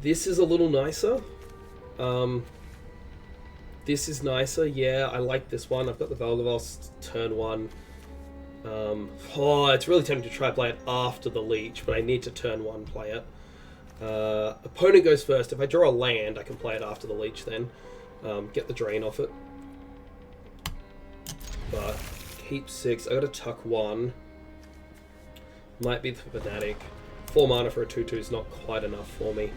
This is a little nicer. This is nicer, yeah, I like this one. I've got the Valgavost turn 1. It's really tempting to try to play it after the Leech, but I need to turn 1 play it. Opponent goes first. If I draw a land, I can play it after the Leech then. Get the drain off it. but keep 6. I gotta tuck 1. Might be the Fanatic. 4 mana for a 2/2 is not quite enough for me.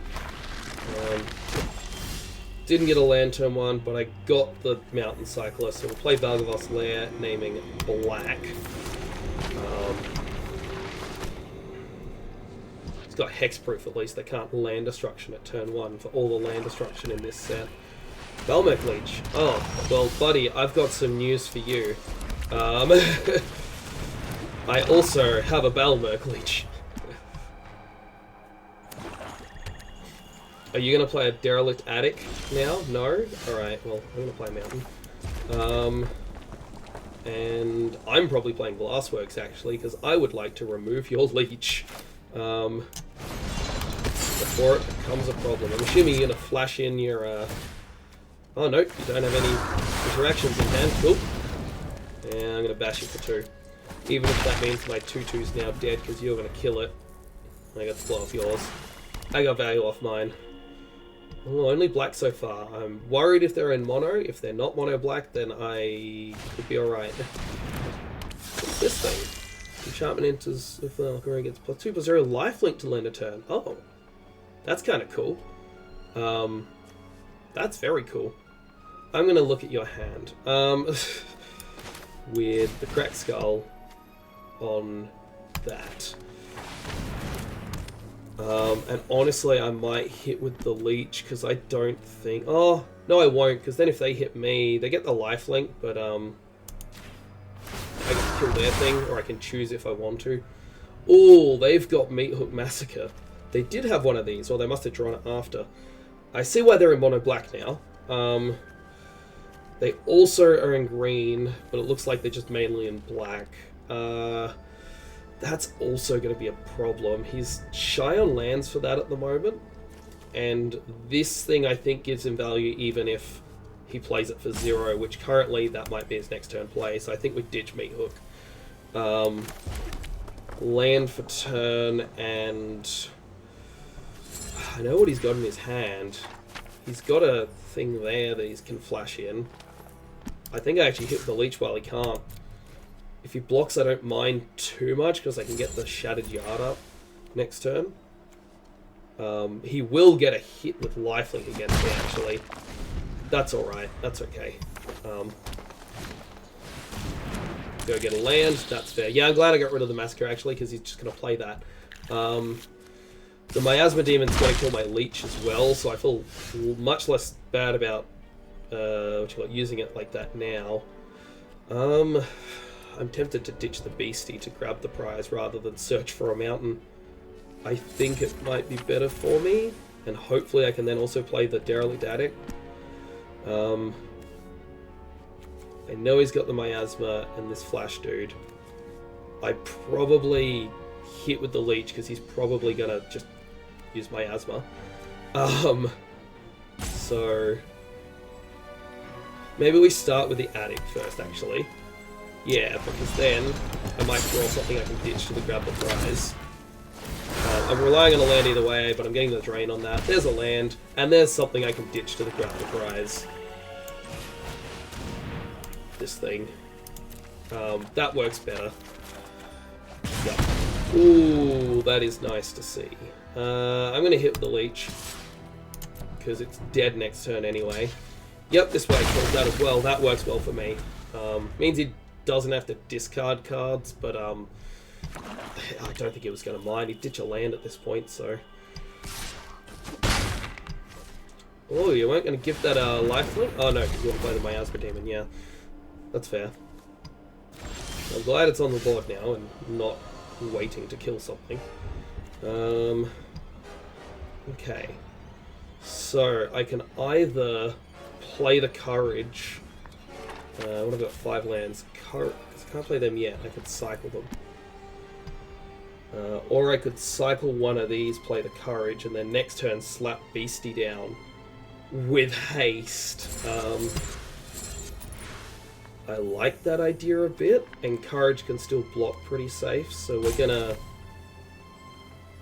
Didn't get a land turn 1, but I got the Mountain Cyclist, so we'll play Valgavos Lair, naming black. It's got hexproof at least, they can't land destruction at turn 1 for all the land destruction in this set. Balmerk Leech. Oh, well buddy, I've got some news for you. I also have a Balmerk Leech. Are you going to play a Derelict Attic now? No? Alright, well, I'm going to play Mountain. And I'm probably playing Glassworks, actually, because I would like to remove your Leech. Before it becomes a problem. I'm assuming you're going to flash in your... Oh, no, you don't have any interactions in hand. Cool. And I'm going to bash it for 2. Even if that means my 2/2's now dead, because you're going to kill it. I got to blow off yours. I got value off mine. Oh, only black so far. I'm worried if they're in mono. If they're not mono black, then I could be alright. What's this thing? Enchantment enters if the Valkyrie gets +2/+0 lifelink to land a turn. Oh, that's kind of cool. That's very cool. I'm going to look at your hand. With the Cracked Skull on that. And honestly, I might hit with the Leech, because I don't think... Oh, no I won't, because then if they hit me, they get the lifelink, but I can kill their thing, or I can choose if I want to. Oh, they've got Meat Hook Massacre. They did have one of these, or they must have drawn it after. I see why they're in mono black now. They also are in green, but it looks like they're just mainly in black. That's also going to be a problem. He's shy on lands for that at the moment. And this thing, I think, gives him value even if he plays it for 0, which currently that might be his next turn play. So I think we ditch Meat Hook. Land for turn, and... I know what he's got in his hand. He's got a thing there that he can flash in. I think I actually hit the Leech while he can't. If he blocks, I don't mind too much, because I can get the Shattered Yard up next turn. He will get a hit with lifelink against me, actually. That's alright. That's okay. Go get a land. That's fair. Yeah, I'm glad I got rid of the Massacre, actually, because he's just going to play that. The Miasma Demon's going to kill my Leech as well, so I feel much less bad about using it like that now. I'm tempted to ditch the Beastie to grab the prize rather than search for a Mountain. I think it might be better for me, and hopefully I can then also play the Derelict Attic. I know he's got the Miasma and this Flash dude. I probably hit with the Leech because he's probably going to just use Miasma. So maybe we start with the Attic first, actually. Yeah, because then I might draw something I can ditch to grab the prize. I'm relying on a land either way, but I'm getting the drain on that. There's a land, and there's something I can ditch to grab the prize. This thing. That works better. Yep. Ooh, that is nice to see. I'm going to hit the Leech, because it's dead next turn anyway. Yep, this way kills that as well. That works well for me. Means he doesn't have to discard cards, but I don't think he was going to mind. He'd ditch a land at this point, so... Oh, you weren't going to give that a lifelink? Oh no, because you want to play the Miasma Demon, yeah. That's fair. I'm glad it's on the board now and not waiting to kill something. Okay. So, I can either play the Courage... what have I got? 5 lands. I can't play them yet. I could cycle them. Or I could cycle one of these, play the Courage, and then next turn slap Beastie down with haste. I like that idea a bit, and Courage can still block pretty safe, so we're gonna...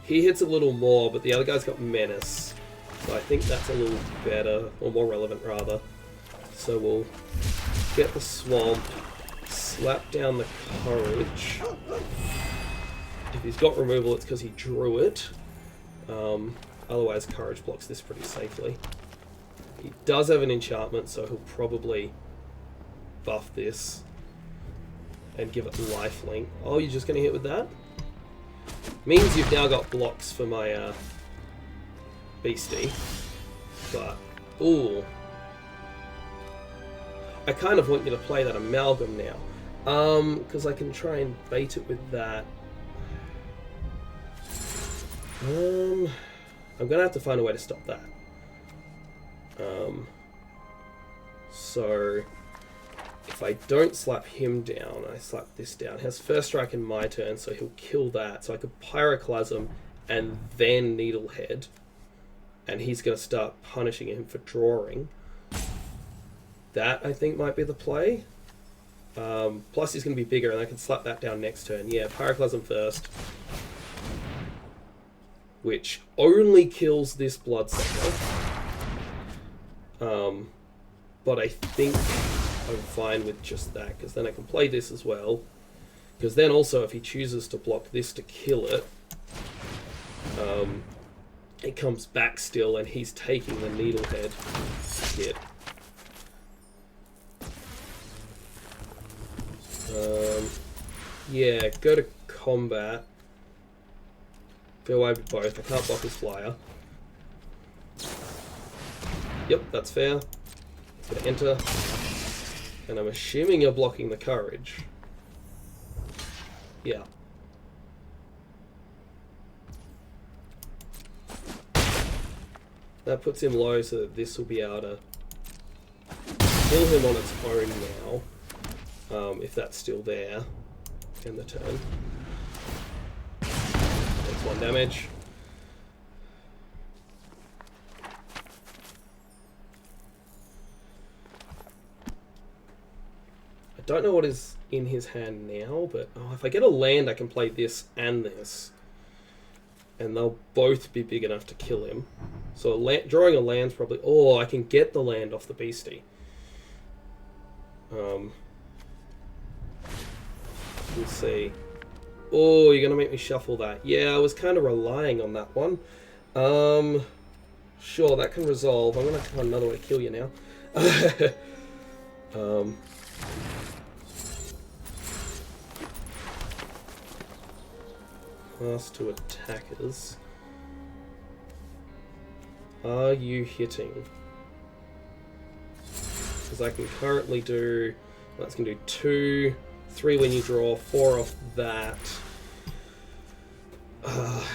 He hits a little more, but the other guy's got Menace, so I think that's a little better, or more relevant rather. So we'll get the Swamp, slap down the courage. If he's got removal, it's because he drew it. Otherwise, courage blocks this pretty safely. He does have an enchantment, so he'll probably buff this and give it lifelink. Oh, you're just going to hit with that? Means you've now got blocks for my beastie. But, ooh. I kind of want you to play that amalgam now. Because I can try and bait it with that. I'm going to have to find a way to stop that. So, if I don't slap him down, I slap this down. He has first strike in my turn, so he'll kill that. So I could Pyroclasm and then Needlehead. And he's going to start punishing him for drawing. That, I think, might be the play. Plus he's going to be bigger, and I can slap that down next turn. Yeah, Pyroclasm first. Which only kills this Bloodsucker. But I think I'm fine with just that, because then I can play this as well. Because then also, if he chooses to block this to kill it, it comes back still, and he's taking the Needlehead hit. Yeah, go to combat. Go away with both. I can't block his flyer. Yep, that's fair. Gonna enter. And I'm assuming you're blocking the courage. Yeah. That puts him low so that this will be able to kill him on its own now. If that's still there. End the turn. That's 1 damage. I don't know what is in his hand now, but if I get a land, I can play this and this. And they'll both be big enough to kill him. So drawing a land's probably... Oh, I can get the land off the beastie. We'll see. Oh, you're going to make me shuffle that. Yeah, I was kind of relying on that one. Sure, that can resolve. I'm going to find another way to kill you now. Pass to attackers. Are you hitting? Because I can currently do... That's going to do 2, 3 when you draw, 4 off that.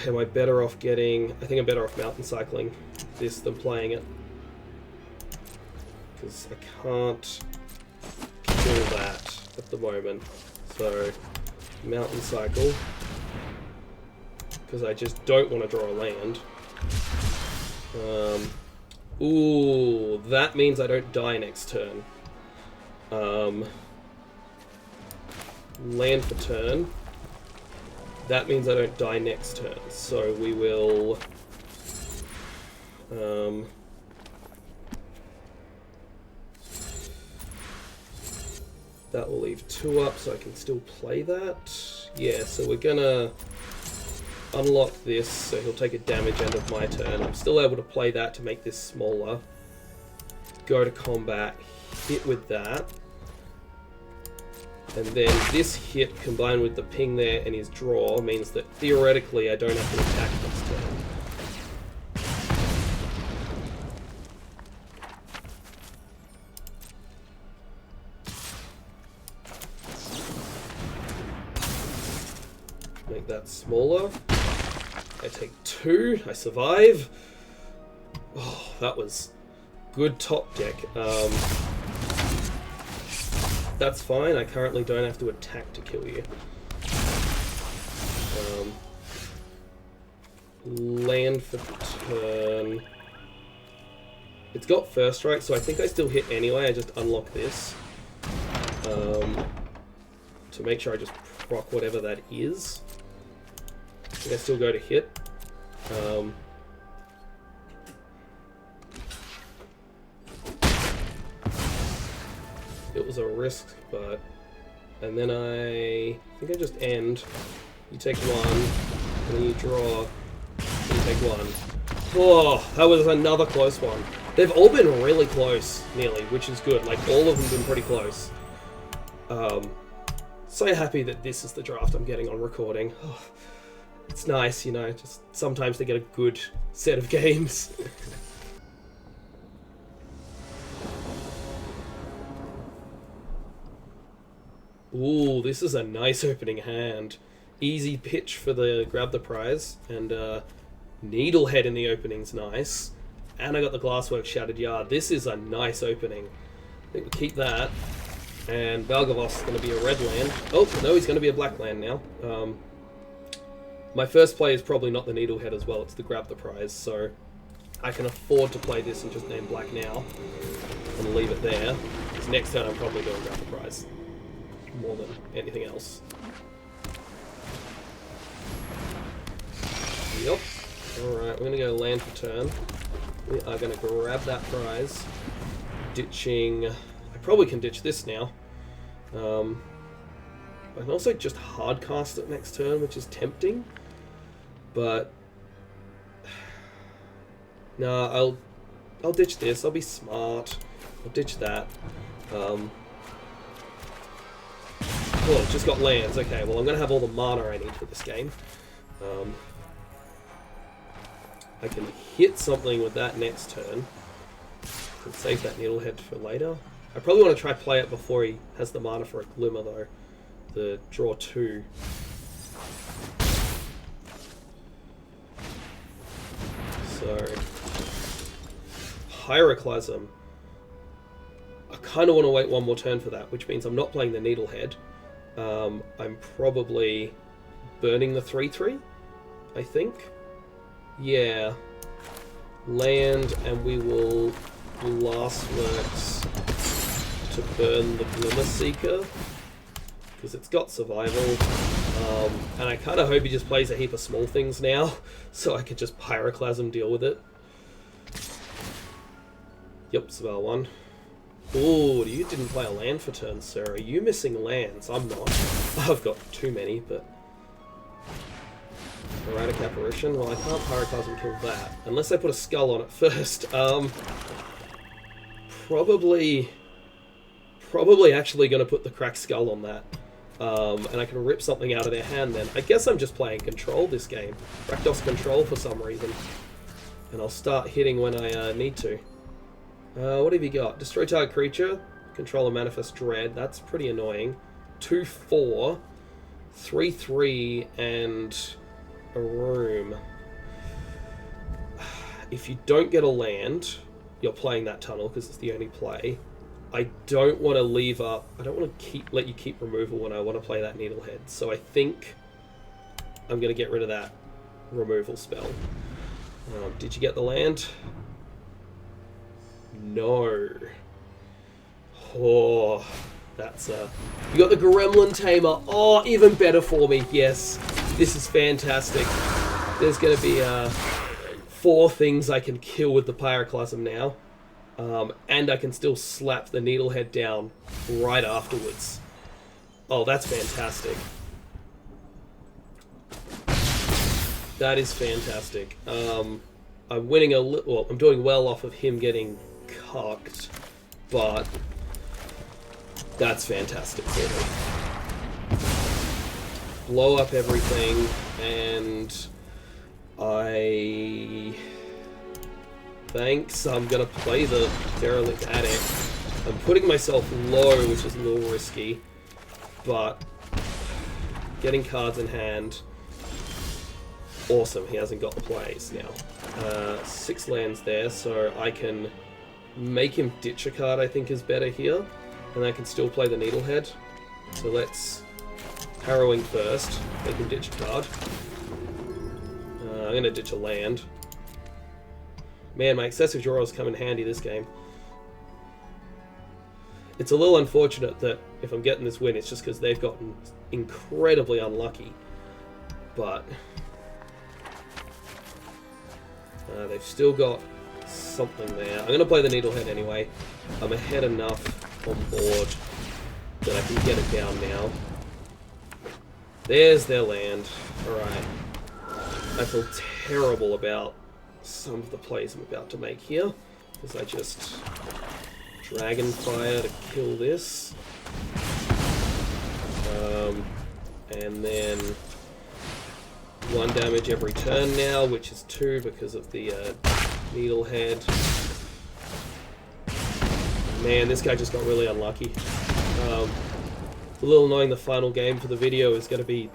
Am I better off getting... I think I'm better off mountain cycling this than playing it. Because I can't kill that at the moment. So, mountain cycle. Because I just don't want to draw a land. Ooh, that means I don't die next turn. Land for turn. That means I don't die next turn. So we will... that will leave 2 up, so I can still play that. Yeah, so we're gonna... unlock this, so he'll take a damage end of my turn. I'm still able to play that to make this smaller. Go to combat, hit with that. And then this hit combined with the ping there and his draw means that theoretically I don't have to attack this turn. Make that smaller. I take 2, I survive. Oh, that was good top deck. That's fine, I currently don't have to attack to kill you. Land for turn. It's got first strike, so I think I still hit anyway, I just unlock this. To make sure I just proc whatever that is. I think I still go to hit. It was a risk, but And then I think I just end. You take one, and then you draw, and you take one. Oh, that was another close one. They've all been really close, nearly, which is good. Like, all of them have been pretty close. So happy that this is the draft I'm getting on recording. Oh, it's nice, you know, just sometimes to get a good set of games. Ooh, this is a nice opening hand. Easy pitch for the grab the prize, and Needlehead in the opening's nice. And I got the Glasswork Shattered Yard. This is a nice opening. I think we'll keep that. And Valgavos is going to be a red land. Oh, no, he's going to be a black land now. My first play is probably not the Needlehead as well. It's the Grab the Prize, so I can afford to play this and just name black now. And leave it there. Because next turn I'm probably going to Grab the Prize. More than anything else. Yep. Alright, we're going to go land for turn. We are going to grab that prize. Ditching... I probably can ditch this now. I can also just hard cast it next turn, which is tempting. But... no, I'll ditch this. I'll be smart. I'll ditch that. Oh, it's just got lands. Okay, well I'm going to have all the mana I need for this game. I can hit something with that next turn. Can save that Needlehead for later. I probably want to try play it before he has the mana for a Glimmer though. The draw 2. So... Pyroclasm. I kind of want to wait one more turn for that, which means I'm not playing the Needlehead. I'm probably burning the 3/3, I think. Yeah. Land, and we will Glassworks to burn the Glimmer Seeker, because it's got survival. And I kind of hope he just plays a heap of small things now, so I could just Pyroclasm deal with it. Yep, survival 1. Oh, you didn't play a land for turn, sir. Are you missing lands? I'm not. I've got too many, but... Erratic Apparition? Well, I can't Pyroclasm kill that. Unless I put a skull on it first. Probably actually going to put the cracked skull on that. And I can rip something out of their hand then. I guess I'm just playing Control this game. Rakdos Control for some reason. And I'll start hitting when I need to. What have you got? Destroy target creature. Control a Manifest Dread. That's pretty annoying. 2/4. 3/3 and a room. If you don't get a land, you're playing that tunnel because it's the only play. I don't want to leave up. I don't want to let you keep removal when I want to play that Needlehead. So I think I'm going to get rid of that removal spell. Did you get the land? No. Oh, that's you got the Gremlin Tamer. Oh, even better for me. Yes, this is fantastic. There's going to be 4 things I can kill with the Pyroclasm now, and I can still slap the Needlehead down right afterwards. Oh, that's fantastic. That is fantastic. I'm winning a little. Well, I'm doing well off of him getting cocked, but that's fantastic for me. Blow up everything, and thanks, I'm gonna play the Derelict Attic. I'm putting myself low, which is a little risky, but getting cards in hand. Awesome, he hasn't got the plays now. 6 lands there, so I can make him ditch a card I think is better here, and I can still play the Needlehead. So let's Harrowing first, make him ditch a card. I'm going to ditch a land. Man, my excessive draws come in handy this game. It's a little unfortunate that if I'm getting this win, it's just because they've gotten incredibly unlucky. But they've still got something there. I'm going to play the Needlehead anyway. I'm ahead enough on board that I can get it down now. There's their land. Alright. I feel terrible about some of the plays I'm about to make here, because I just Dragon Fire to kill this. And then 1 damage every turn now, which is 2 because of the Needlehead. Man, this guy just got really unlucky. A little annoying the final game for the video is going to be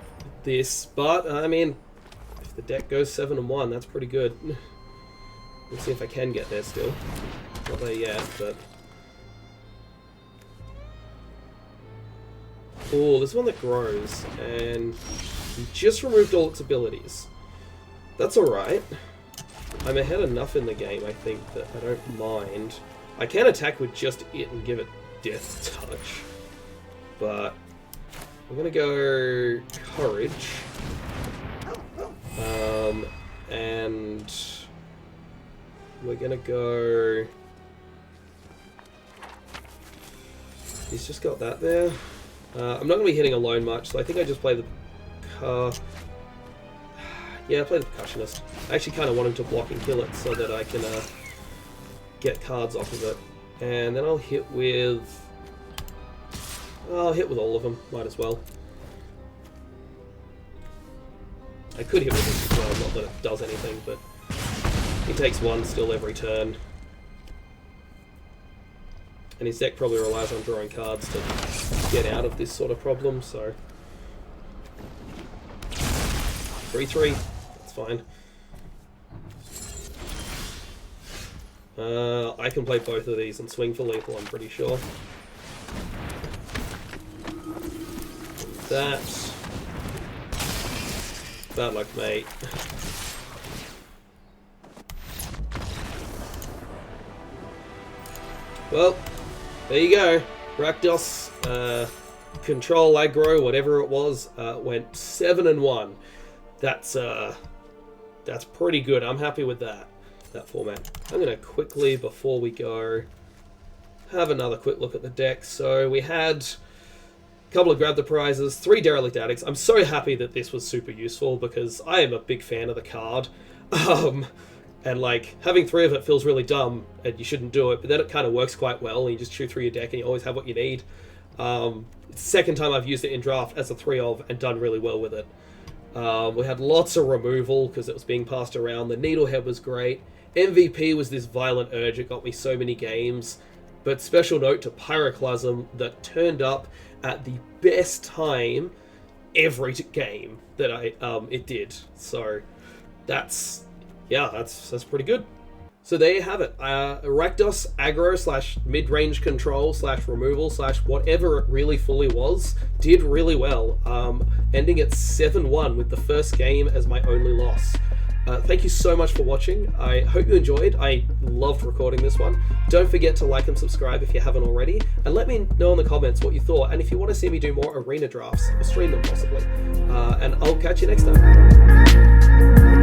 this, but I mean, if the deck goes 7-1, that's pretty good. Let's see if I can get there still. Not there yet, but... Oh, there's one that grows, and he just removed all its abilities. That's alright. I'm ahead enough in the game, I think, that I don't mind. I can attack with just it and give it Death Touch. But I'm going to go Courage. And we're going to go... He's just got that there. I'm not going to be hitting alone much, so I think I just play the yeah, I play the Percussionist. I actually kind of want him to block and kill it so that I can get cards off of it. And then I'll hit with... I'll hit with all of them, might as well. I could hit with this as well, not that it does anything, but he takes 1 still every turn. And his deck probably relies on drawing cards to get out of this sort of problem, so... 3-3, that's fine. I can play both of these and swing for lethal, I'm pretty sure. That... Bad luck, mate. Well, there you go. Rakdos, control aggro, whatever it was, went 7-1. That's pretty good. I'm happy with that format. I'm going to quickly, before we go, have another quick look at the deck. So we had a couple of Grab the Prizes, 3 Derelict Addicts. I'm so happy that this was super useful because I am a big fan of the card. And like, having 3 of it feels really dumb and you shouldn't do it, but then it kind of works quite well and you just chew through your deck and you always have what you need. It's the second time I've used it in draft as a 3 of and done really well with it. We had lots of removal because it was being passed around. The Needlehead was great. MVP was this Violent Urge. It got me so many games. But special note to Pyroclasm that turned up at the best time every game that it did. So that's pretty good. So there you have it. Rakdos aggro / mid-range control / removal / whatever it really fully was did really well. Ending at 7-1 with the first game as my only loss. Thank you so much for watching. I hope you enjoyed. I loved recording this one. Don't forget to like and subscribe if you haven't already. And let me know in the comments what you thought. And if you want to see me do more arena drafts, or stream them possibly. And I'll catch you next time.